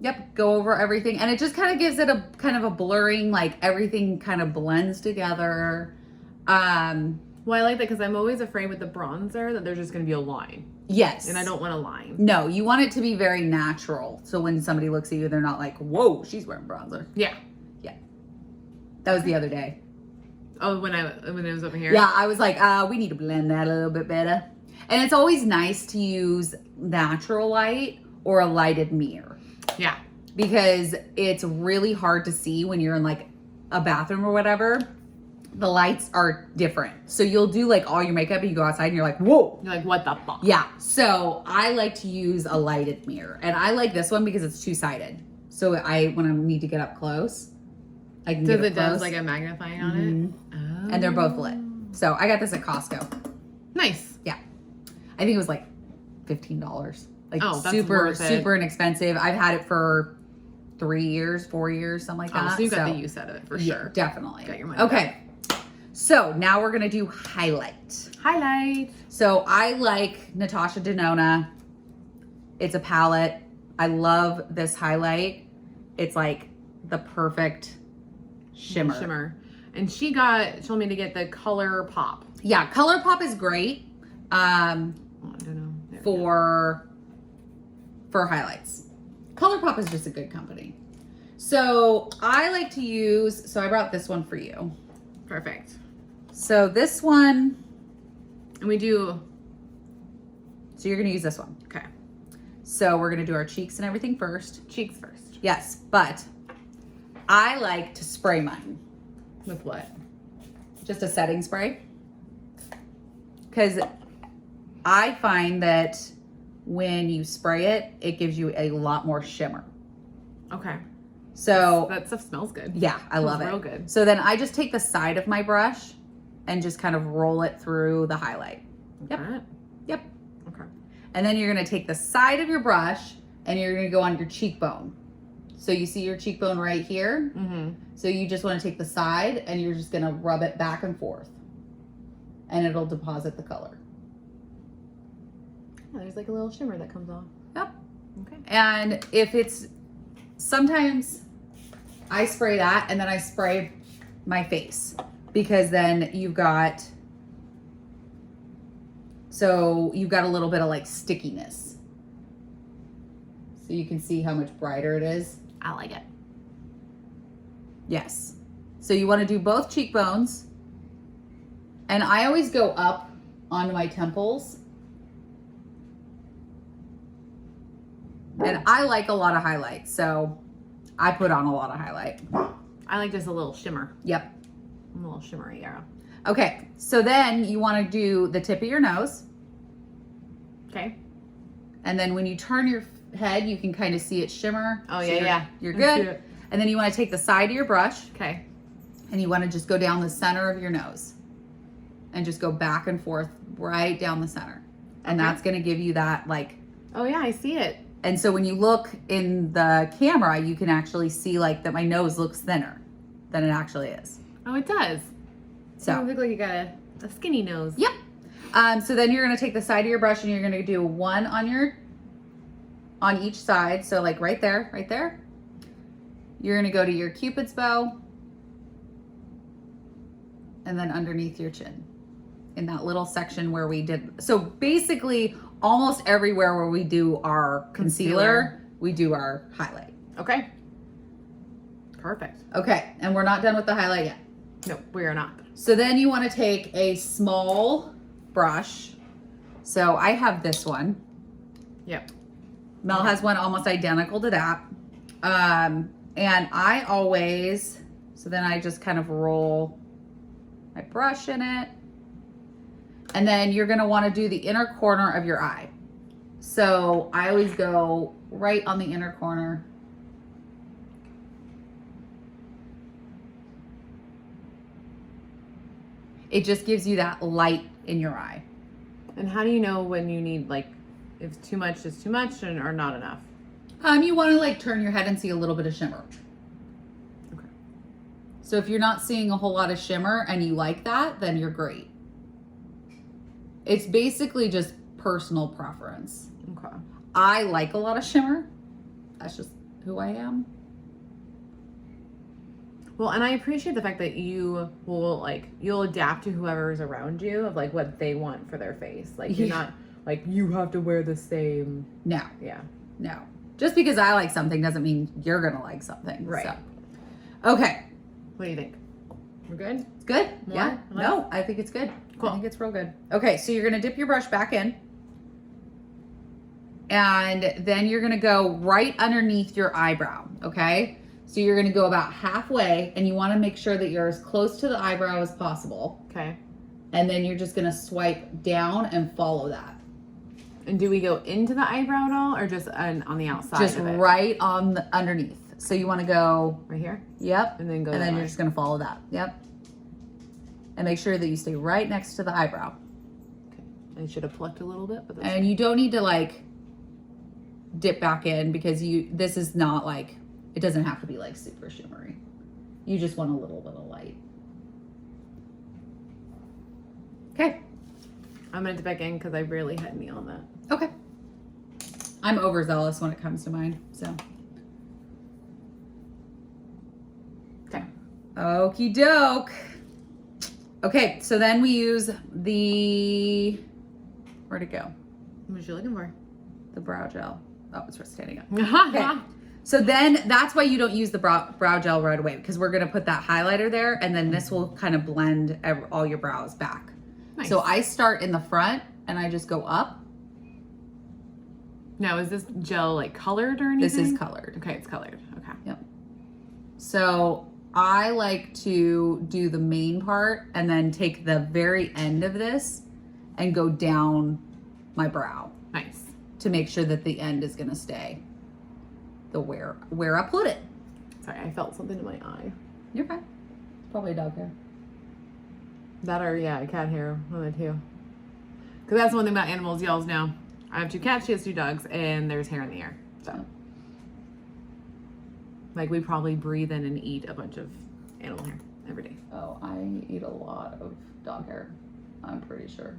Yep. Go over everything, and it just kind of gives it a kind of a blurring, like everything kind of blends together. Well, I like that because I'm always afraid with the bronzer that there's just going to be a line. Yes. And I don't want a line. No, you want it to be very natural. So when somebody looks at you, they're not like, "Whoa, she's wearing bronzer." Yeah. Yeah. That was the other day. Oh, when I was over here. Yeah, I was like, we need to blend that a little bit better. And it's always nice to use natural light or a lighted mirror. Yeah. Because it's really hard to see when you're in like a bathroom or whatever. The lights are different. So you'll do like all your makeup and you go outside and you're like, whoa. You're like, what the fuck? Yeah. So I like to use a lighted mirror. And I like this one because it's two-sided. So when I need to get up close, I can get up close. Does like a magnifying on it? Oh. And they're both lit. So I got this at Costco. Nice. Yeah. I think it was like $15. Like that's super inexpensive. I've had it for 3 years, 4 years, something like that. So you got the use out of it for sure. Definitely. Got your money Okay. So now we're gonna do highlight. Highlight. So I like Natasha Denona. It's a palette. I love this highlight. It's like the perfect shimmer. And she told me to get the Color Pop. Yeah, Color Pop is great. I don't know. For highlights. Color Pop is just a good company. So I like to use, so I brought this one for you. Perfect. So this one. And we do. So you're going to use this one. Okay. So we're going to do our cheeks and everything first. Cheeks first. Yes, but I like to spray mine. With what? Just a setting spray. Because I find that when you spray it, it gives you a lot more shimmer. Okay. So that stuff smells good. Yeah, I love it. Real good. So then I just take the side of my brush and just kind of roll it through the highlight. Yep. Okay. Yep. Okay. And then you're going to take the side of your brush and you're going to go on your cheekbone. So you see your cheekbone right here? Mm-hmm. So you just want to take the side and you're just going to rub it back and forth. And it'll deposit the color. Yeah, there's like a little shimmer that comes off. Yep. Okay. And if it's, sometimes I spray that and then I spray my face. Because then you've got a little bit of like stickiness. So you can see how much brighter it is. I like it. Yes. So you want to do both cheekbones. And I always go up onto my temples. And I like a lot of highlight. So I put on a lot of highlight. I like just a little shimmer. Yep. A little shimmery, yeah. Okay. So then you want to do the tip of your nose. Okay. And then when you turn your head, you can kind of see it shimmer. Oh, so yeah. You're good. And then you want to take the side of your brush. Okay. And you want to just go down the center of your nose. And just go back and forth right down the center. And that's going to give you that like... Oh, yeah, I see it. And so when you look in the camera, you can actually see like that my nose looks thinner than it actually is. Oh, it does. So you look like you got a skinny nose. Yep. So then you're going to take the side of your brush and you're going to do one on each side. So like right there. You're going to go to your Cupid's bow and then underneath your chin in that little section where we did. So basically almost everywhere where we do our concealer, we do our highlight. Okay. Perfect. Okay. And we're not done with the highlight yet. No, we are not. So then you want to take a small brush. So I have this one. Yep. Mel has one almost identical to that. And I always, so then I just kind of roll my brush in it. And then you're going to want to do the inner corner of your eye. So I always go right on the inner corner. It just gives you that light in your eye. And how do you know when you need, like, if too much is too much or not enough? You want to like turn your head and see a little bit of shimmer. Okay. So if you're not seeing a whole lot of shimmer and you like that, then you're great. It's basically just personal preference. Okay. I like a lot of shimmer. That's just who I am. Well, and I appreciate the fact that you will like, you'll adapt to whoever's around you of like what they want for their face. Like you're not like, you have to wear the same. No. Yeah. No. Just because I like something doesn't mean you're going to like something. Right. So. Okay. What do you think? We're good? It's good. More? Yeah. No, I think it's good. Cool. I think it's real good. Okay, so you're gonna dip your brush back in. And then you're gonna go right underneath your eyebrow, okay? So you're gonna go about halfway, and you wanna make sure that you're as close to the eyebrow as possible. Okay. And then you're just gonna swipe down and follow that. And do we go into the eyebrow at all, or just on the outside Just of it? right on the underneath. So you wanna go... Right here? Yep. And then go And that then way. you're just gonna follow that. Yep. And make sure that you stay right next to the eyebrow. Okay. I should have plucked a little bit, but that's And you don't need to like dip back in because this is not like, it doesn't have to be like super shimmery. You just want a little bit of light. Okay. I'm gonna dip back in because I barely had any on that. Okay. I'm overzealous when it comes to mine, so. Okay. Okie doke. Okay, so then we use where'd it go? What was you looking for? The brow gel. Oh, it's standing up. Okay. Okay. So then that's why you don't use the brow gel right away, because we're going to put that highlighter there, and then this will kind of blend all your brows back. Nice. So I start in the front and I just go up. Now, is this gel like colored or anything? This is colored. Okay, it's colored. Okay. Yep. So I like to do the main part and then take the very end of this and go down my brow Nice. to make sure that the end is going to stay where I put it. Sorry, I felt something in my eye. You're fine. Probably dog hair. That or, yeah, cat hair. One of the two. Because that's one thing about animals, y'all know. I have 2 cats, she has 2 dogs, and there's hair in the air. So, like, we probably breathe in and eat a bunch of animal hair every day. Oh, I eat a lot of dog hair. I'm pretty sure.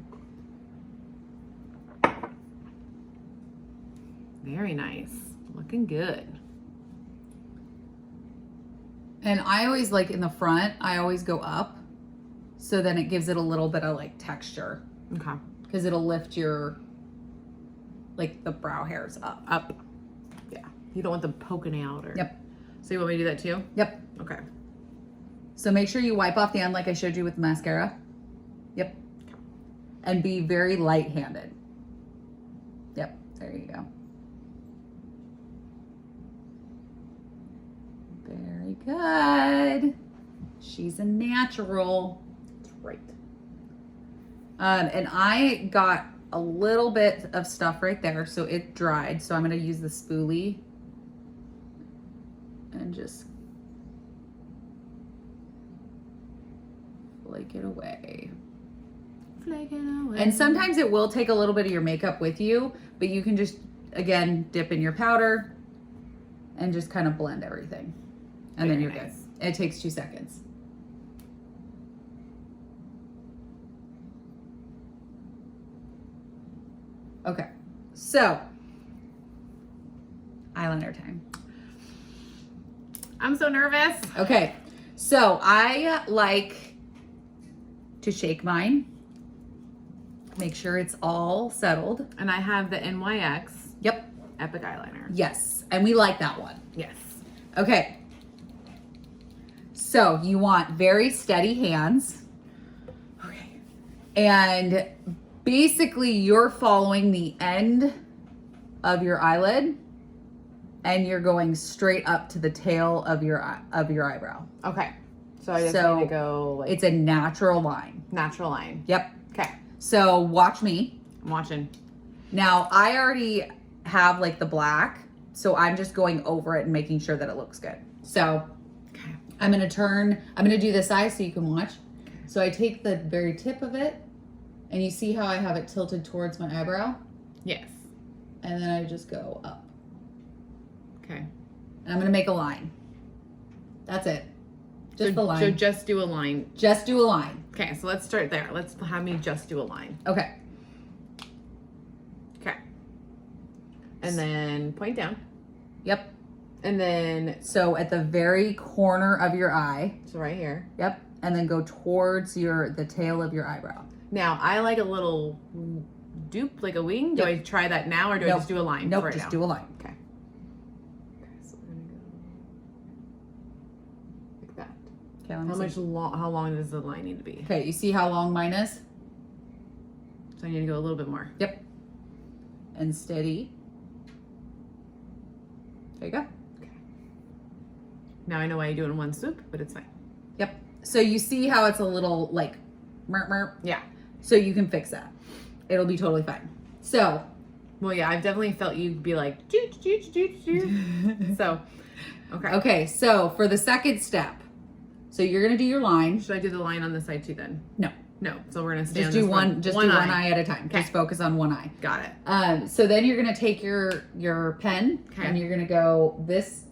Very nice. Looking good. And I always like in the front, I always go up. So then it gives it a little bit of like texture. Okay. Because it'll lift your, like the brow hairs up. Up. Yeah. You don't want them poking out or. Yep. So you want me to do that too? Yep. Okay. So make sure you wipe off the end like I showed you with the mascara. Yep. And be very light-handed. Yep. There you go. Very good. She's a natural. That's right. And I got a little bit of stuff right there, so it dried. So I'm going to use the spoolie and just flake it away. Flake it away. And sometimes it will take a little bit of your makeup with you, but you can just, again, dip in your powder and just kind of blend everything. And then you're good. It takes 2 seconds. Okay, so eyeliner time. I'm so nervous. Okay, so I like to shake mine. Make sure it's all settled. And I have the NYX Yep. Epic Eyeliner. Yes, and we like that one. Yes. Okay. So you want very steady hands. Okay. And basically you're following the end of your eyelid and you're going straight up to the tail of your eyebrow. Okay. So I just need to go like it's a natural line. natural line. Yep. Okay. So watch me. I'm watching. Now I already have like the black, so I'm just going over it and making sure that it looks good. So Okay. I'm gonna do this eye so you can watch. So I take the very tip of it, and you see how I have it tilted towards my eyebrow? Yes. And then I just go up. Okay. And I'm gonna make a line. That's it. Just the line. So just do a line. Just do a line. Okay, so let's start there. Let's have me just do a line. Okay. Okay. And then point down. Yep. And then, So at the very corner of your eye. so right here. Yep. And then go towards the tail of your eyebrow. Now, I like a little dupe, like a wing. Do Yep. I try that now or do I Nope. just do a line? Nope, for it just now? do a line. Okay. Okay, so we're gonna go like that. Okay, let me How see. how long does the line need to be? Okay, you see how long mine is? So I need to go a little bit more. Yep. And steady. There you go. Okay. Now I know why you do it in one swoop, but it's fine. Yep. So you see how it's a little like merp merp? Yeah. So you can fix that. It'll be totally fine. So. Well, yeah, I've definitely felt you be like, doot, doot, doot, doot. So, okay. Okay, so for the second step, so you're going to do your line. Should I do the line on this side too then? No. No. So we're going to stay Just on do this one, just do one eye at a time. Okay. Just focus on one eye. Got it. So then you're going to take your pen and you're going to go this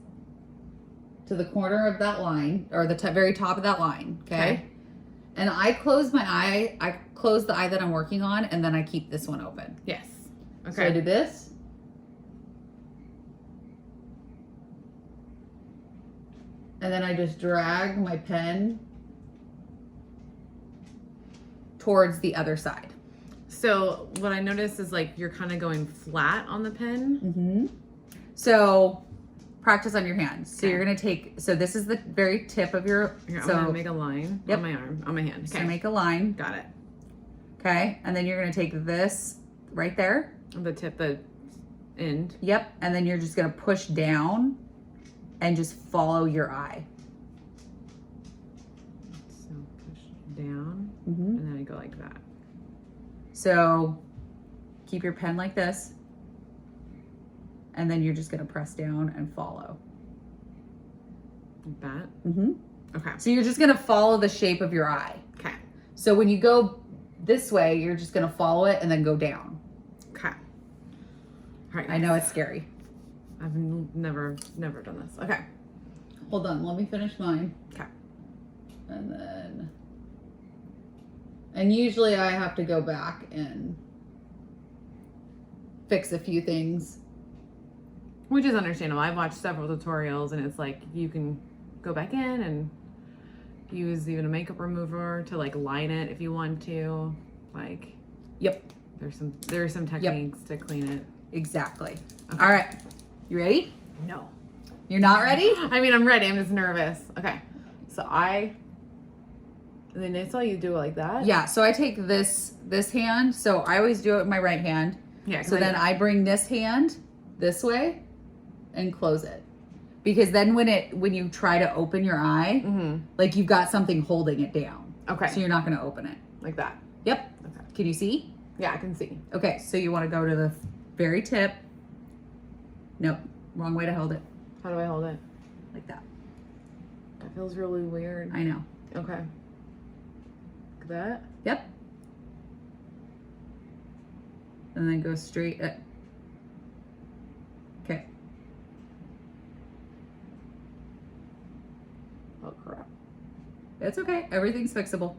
to the corner of that line or the very top of that line. Okay. And I close my eye. I close the eye that I'm working on and then I keep this one open. Yes. Okay. So I do this. And then I just drag my pen towards the other side. So what I noticed is like you're kind of going flat on the pen. Mm-hmm. So practice on your hands. So Okay. you're going to take, so this is the very tip of your, Here, I'm so going to make a line Yep. on my arm, on my hand. so Okay. make a line. Got it. Okay. And then you're going to take this right there. The tip, the end. Yep. And then you're just going to push down and just follow your eye. So push down Mm-hmm. and then I go like that. So keep your pen like this. And then you're just going to press down and follow. Like that. Mm-hmm. Okay. So you're just going to follow the shape of your eye. Okay. So when you go this way, you're just going to follow it and then go down. Okay. All right. I know it's scary. I've never done this. Okay. Hold on, let me finish mine. Okay. And usually I have to go back and fix a few things. Which is understandable. I've watched several tutorials and it's like you can go back in and use even a makeup remover to like line it if you want to. Like, Yep, there are some techniques to clean it. exactly. Okay. All right, you ready? No. You're not ready? I mean, I'm ready. I'm just nervous. Okay. So and then I saw you do it like that. Yeah, so I take this hand, so I always do it with my right hand. Yeah. So then I bring this hand this way and close it. Because then when you try to open your eye, Mm-hmm. like you've got something holding it down. Okay. So you're not gonna open it. Like that. Yep. Okay. Can you see? Yeah, I can see. Okay, so you want to go to the very tip. Nope, wrong way to hold it. How do I hold it? Like that. That feels really weird. I know. Okay. Like that. Yep. And then go straight. Okay. Oh crap. It's okay. Everything's fixable.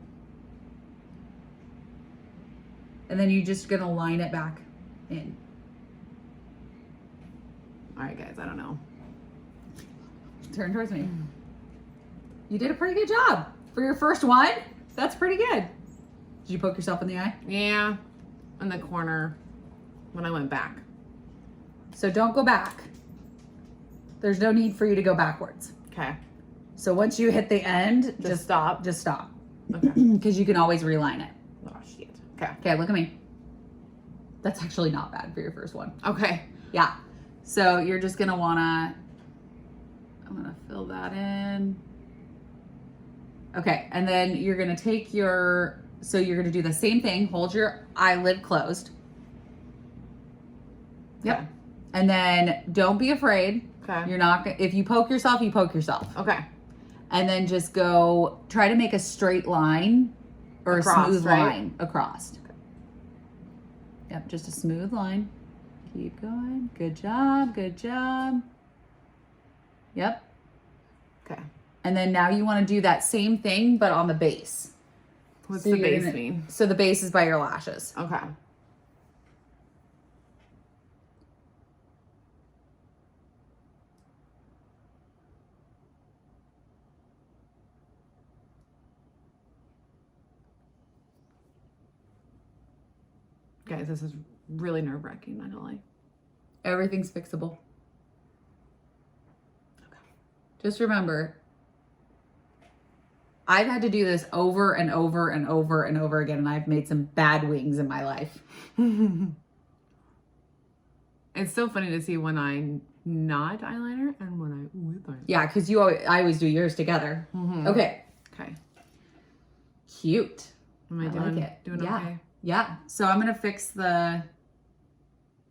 And then you're just gonna line it back in. All right, guys. I don't know. Turn towards me. You did a pretty good job for your first one. That's pretty good. Did you poke yourself in the eye? Yeah, in the corner when I went back. So don't go back. There's no need for you to go backwards. Okay. So once you hit the end, Just stop. Just stop. Okay. Because you can always reline it. Oh shit. Okay. Okay, look at me. That's actually not bad for your first one. Okay. Yeah. So you're just gonna wanna, I'm gonna fill that in. Okay, and then you're gonna take so you're gonna do the same thing, hold your eyelid closed. Yep. Okay. And then don't be afraid. Okay. You're not, if you poke yourself, you poke yourself. Okay. And then just try to make a straight line or Across, a smooth right? line across. Yep, just a smooth line. Keep going. Good job. Good job. Yep. Okay. And then now you want to do that same thing, but on the base. What's So the you're base gonna- mean? So the base is by your lashes. Okay. Guys, this is really nerve-wracking, not gonna lie. Everything's fixable. Okay. Just remember, I've had to do this over and over and over and over again, and I've made some bad wings in my life. It's so funny to see when I'm not eyeliner and when I'm with eyeliner. Yeah, because I always do yours together. Mm-hmm. Okay. Okay. Cute. Am I doing, like it. doing Yeah. okay? Yeah. So I'm going to fix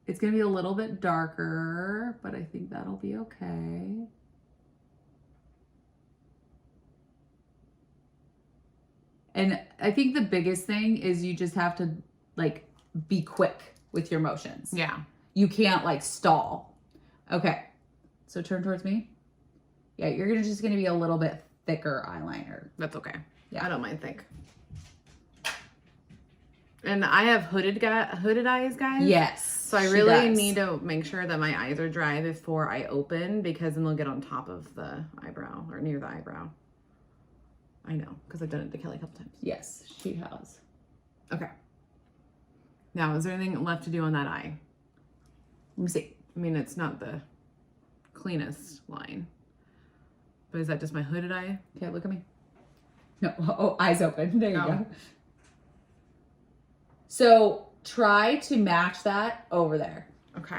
it's going to be a little bit darker, but I think that'll be okay. And I think the biggest thing is you just have to like be quick with your motions. Yeah. You can't like stall. Okay. So turn towards me. Yeah, you're just going to be a little bit thicker eyeliner. That's okay. Yeah. I don't mind thick. And I have hooded eyes, guys. Yes. So I really need to make sure that my eyes are dry before I open, because then they'll get on top of the eyebrow or near the eyebrow. I know, because I've done it to Kelly a couple times. Yes, she has. Okay. Now, is there anything left to do on that eye? Let me see. I mean, it's not the cleanest line. But is that just my hooded eye? Okay, look at me. No, oh, eyes open. There you go. So try to match that over there. Okay.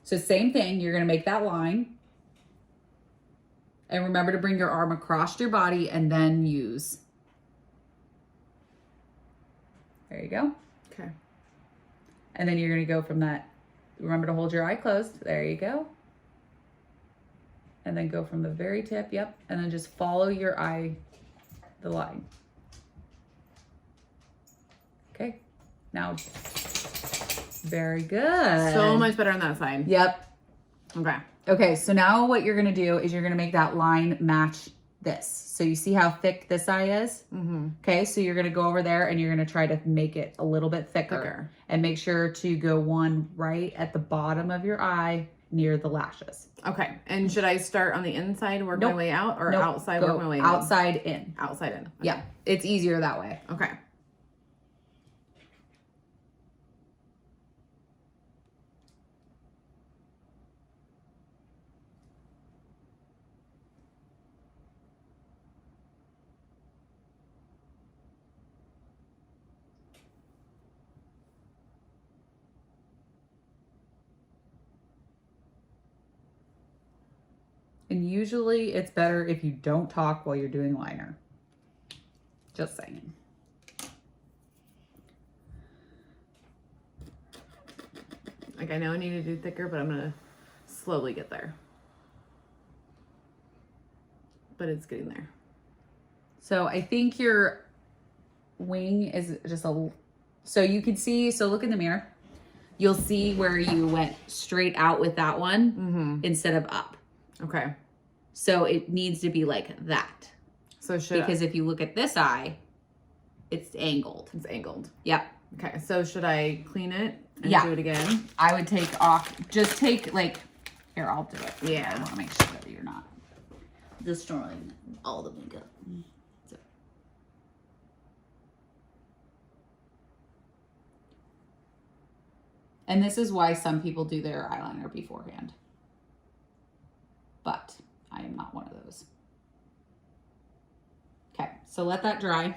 So same thing, you're gonna make that line. And remember to bring your arm across your body and then use. There you go. Okay. And then you're gonna go from that. Remember to hold your eye closed. There you go. And then go from the very tip, yep. And then just follow your eye, the line. Okay, now, very good. So much better on that side. Yep. Okay. Okay, so now what you're gonna do is you're gonna make that line match this. So you see how thick this eye is? Mm-hmm. Okay, so you're gonna go over there and you're gonna try to make it a little bit thicker. And make sure to go one right at the bottom of your eye near the lashes. Okay, and should I start on the inside, work my way out, or outside, work my way in? Outside in. Outside in. Okay. Yeah, it's easier that way. Okay. And usually it's better if you don't talk while you're doing liner. Just saying. Like, I know I need to do thicker, but I'm going to slowly get there. But it's getting there. So I think your wing is just so you can see, so look in the mirror. You'll see where you went straight out with that one instead of up. Okay. So it needs to be like that. So because if you look at this eye, it's angled. It's angled. Yep. Okay. So should I clean it and do it again? I would take off, just take like, here, I'll do it. Yeah. I want to make sure that you're not destroying all the makeup. So. And this is why some people do their eyeliner beforehand. But I am not one of those. Okay, so let that dry.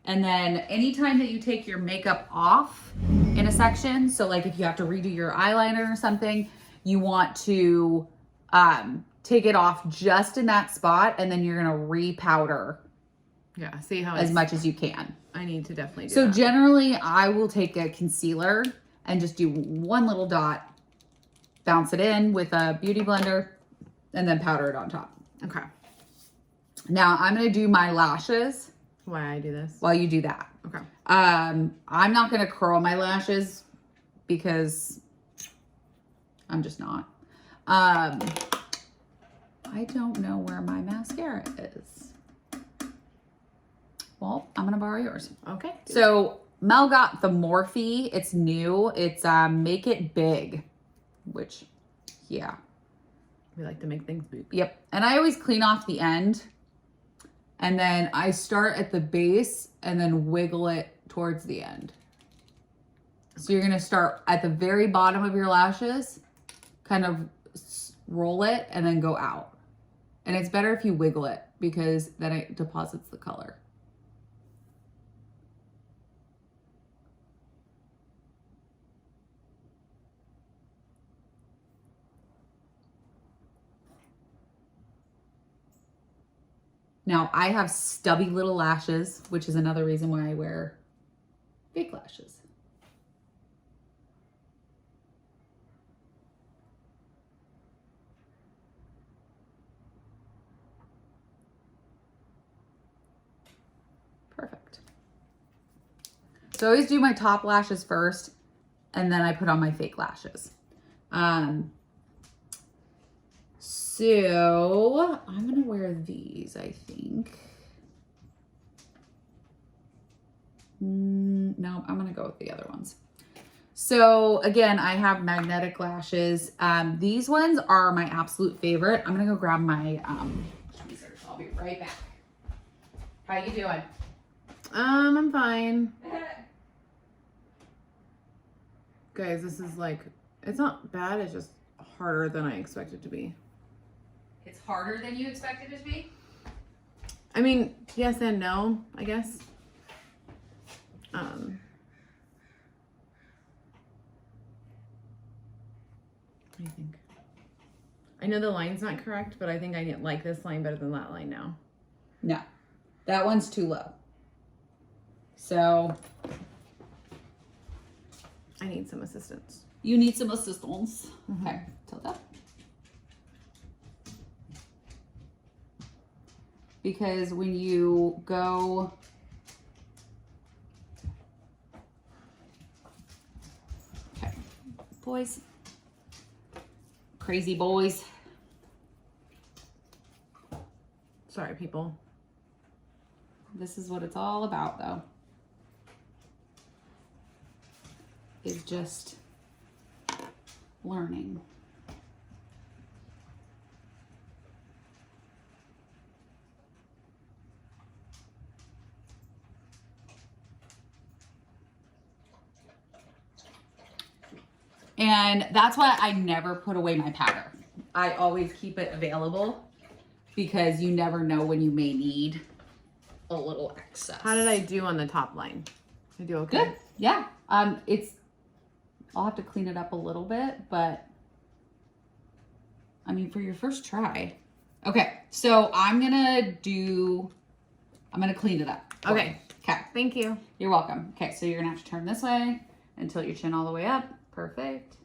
And then anytime that you take your makeup off in a section, so like if you have to redo your eyeliner or something, you want to take it off just in that spot, and then you're gonna re-powder. Yeah, see how as much as you can. I need to definitely do so that. Generally, I will take a concealer and just do one little dot, bounce it in with a beauty blender, and then powder it on top. Okay. Now I'm gonna do my lashes. Why I do this? While you do that. Okay. I'm not gonna curl my lashes because I'm just not. I don't know where my mascara is. Well, I'm gonna borrow yours. Okay. So Mel got the Morphe. It's new. It's Make It Big, which, yeah. We like to make things big. Yep. And I always clean off the end. And then I start at the base and then wiggle it towards the end. So you're going to start at the very bottom of your lashes, kind of roll it and then go out. And it's better if you wiggle it because then it deposits the color. Now, I have stubby little lashes, which is another reason why I wear fake lashes. Perfect. So I always do my top lashes first, and then I put on my fake lashes. So I'm gonna wear these, I think. No, I'm gonna go with the other ones. So again, I have magnetic lashes. These ones are my absolute favorite. I'm gonna go grab my tweezers. I'll be right back. How you doing? I'm fine. Guys, this is like, it's not bad, it's just harder than I expected it to be. It's harder than you expected it to be? I mean, yes and no, I guess. What do you think? I know the line's not correct, but I think I like this line better than that line now. No, that one's too low. So I need some assistance. You need some assistance. Mm-hmm. Okay, tilt up. Because when you go, okay, boys, crazy boys. Sorry, people. This is what it's all about, though. Is just learning. And that's why I never put away my powder. I always keep it available because you never know when you may need a little excess. How did I do on the top line? I do okay? Good. Yeah. I'll have to clean it up a little bit, but I mean, for your first try. Okay. So I'm going to clean it up. Okay. Okay. Thank you. You're welcome. Okay. So you're going to have to turn this way and tilt your chin all the way up. Perfect.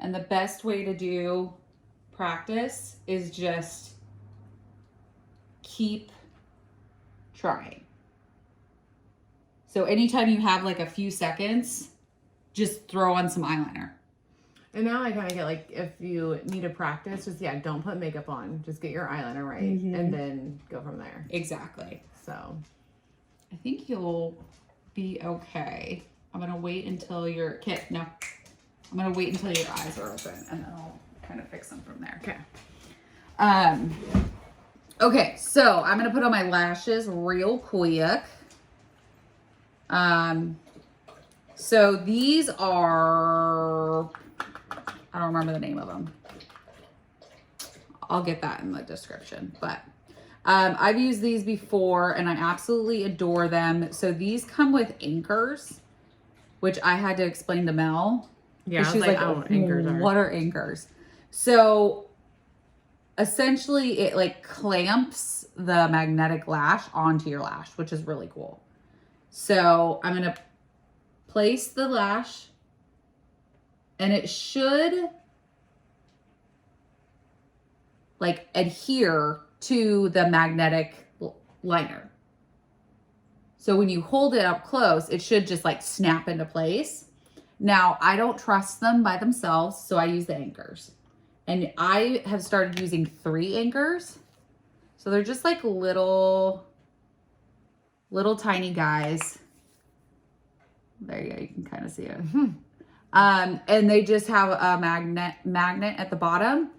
And the best way to do practice is just keep trying. So anytime you have like a few seconds, just throw on some eyeliner. And now I kind of get like, if you need to practice, just, don't put makeup on. Just get your eyeliner right and then go from there. Exactly. So I think you'll be okay. I'm going to wait until I'm going to wait until your eyes are open and then I'll kind of fix them from there. Okay. Okay, so I'm going to put on my lashes real quick. So these are, I don't remember the name of them. I'll get that in the description, but I've used these before and I absolutely adore them. So these come with anchors, which I had to explain to Mel. Yeah, she's like, oh, anchors are. What are anchors? So essentially it like clamps the magnetic lash onto your lash, which is really cool. So I'm going to place the lash and it should like adhere to the magnetic liner. So when you hold it up close, it should just like snap into place. Now, I don't trust them by themselves, so I use the anchors. And I have started using 3 anchors. So they're just like little tiny guys. There you go, you can kind of see it. And they just have a magnet at the bottom.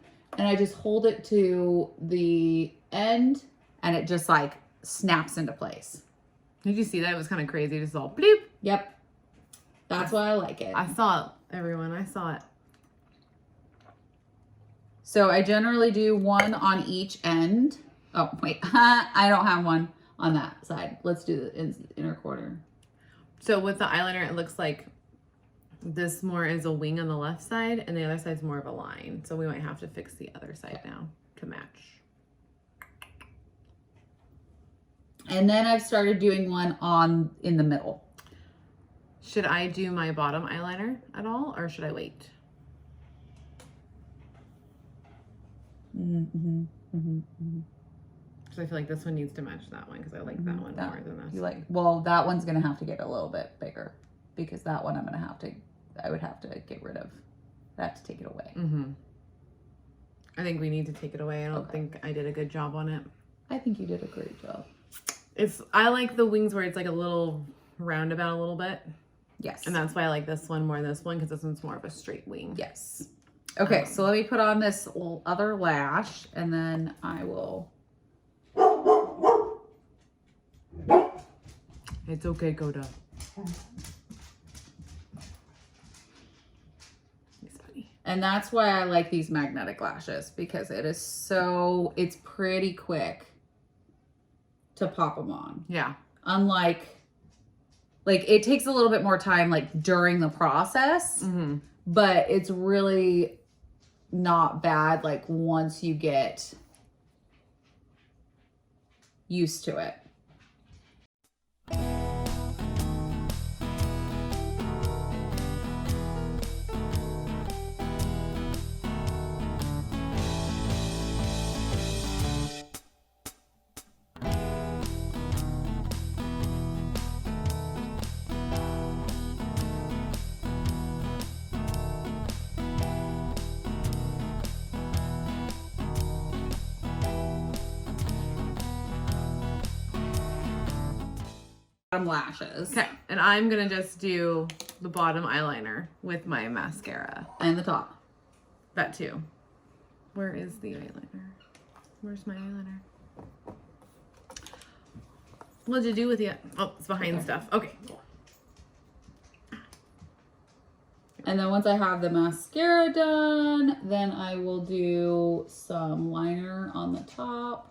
and I just hold it to the end and it just like snaps into place. Did you see that? It was kind of crazy. Just all bloop. Yep. That's why I like it. I saw it, everyone. I saw it. So I generally do one on each end. Oh, wait. I don't have one on that side. Let's do the inner quarter. So with the eyeliner, it looks like this more is a wing on the left side and the other side's more of a line. So we might have to fix the other side now to match. And then I've started doing one in the middle. Should I do my bottom eyeliner at all or should I wait? Because I feel like this one needs to match that one because I like that one more than this. Well, that one's going to have to get a little bit bigger because that one I would have to get rid of. I have to take it away. I think we need to take it away. I don't think I did a good job on it. I think you did a great job. I like the wings where it's like a little roundabout a little bit. Yes. And that's why I like this one more than this one because this one's more of a straight wing. Yes. Okay, so let me put on this other lash and then I will. It's okay, Coda. It's funny. And that's why I like these magnetic lashes because it's pretty quick to pop them on. Yeah. Unlike, it takes a little bit more time during the process, but it's really not bad once you get used to it. Lashes. Okay, and I'm gonna just do the bottom eyeliner with my mascara. And the top. That too. Where is the eyeliner? Where's my eyeliner? What did you do with it? Oh, it's behind stuff. Okay. And then once I have the mascara done, then I will do some liner on the top.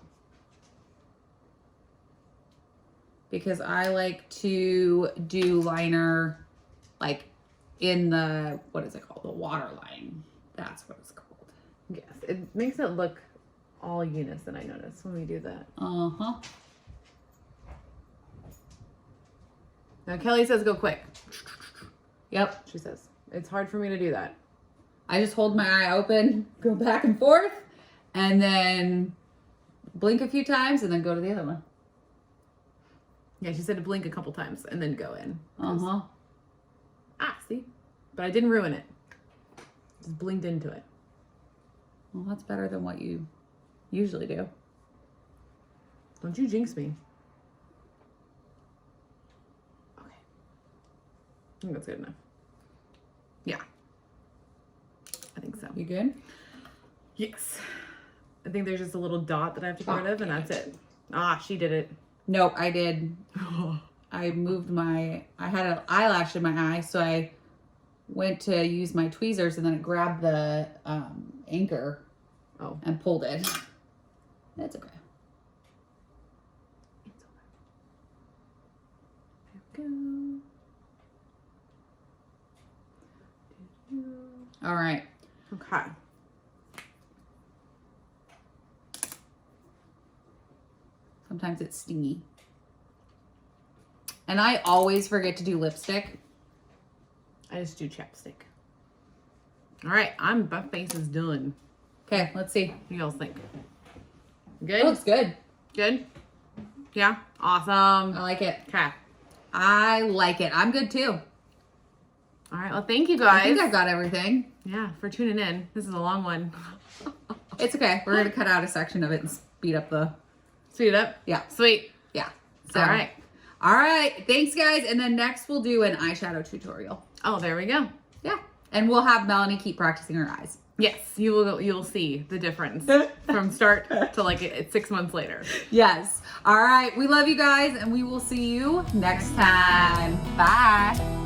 Because I like to do liner in the, what is it called? The waterline. That's what it's called. Yes, it makes it look all unison, I notice, when we do that. Uh-huh. Now, Kelly says go quick. Yep. She says, it's hard for me to do that. I just hold my eye open, go back and forth, and then blink a few times, and then go to the other one. Yeah, she said to blink a couple times and then go in. Uh-huh. See? But I didn't ruin it. Just blinked into it. Well, that's better than what you usually do. Don't you jinx me. Okay. I think that's good enough. Yeah. I think so. You good? Yes. I think there's just a little dot that I have to get rid of and that's it. She did it. Nope, I did. I moved I had an eyelash in my eye, so I went to use my tweezers and then it grabbed the anchor and pulled it. That's okay. It's okay. There we go. All right. Okay. Sometimes it's stingy. And I always forget to do lipstick. I just do chapstick. All right, my face is done. Okay, let's see. What do you guys think? Good? It looks good. Good? Yeah? Awesome. I like it. Okay. I like it. I'm good too. All right, well, thank you guys. I think I got everything. Yeah, for tuning in. This is a long one. It's okay. We're going to cut out a section of it and speed up the... Speed it up? Yeah. Sweet. Yeah. So, all right. All right. Thanks, guys. And then next we'll do an eyeshadow tutorial. Oh, there we go. Yeah. And we'll have Melanie keep practicing her eyes. Yes, you'll see the difference from start to like 6 months later. Yes. All right. We love you guys, and we will see you next time. Bye.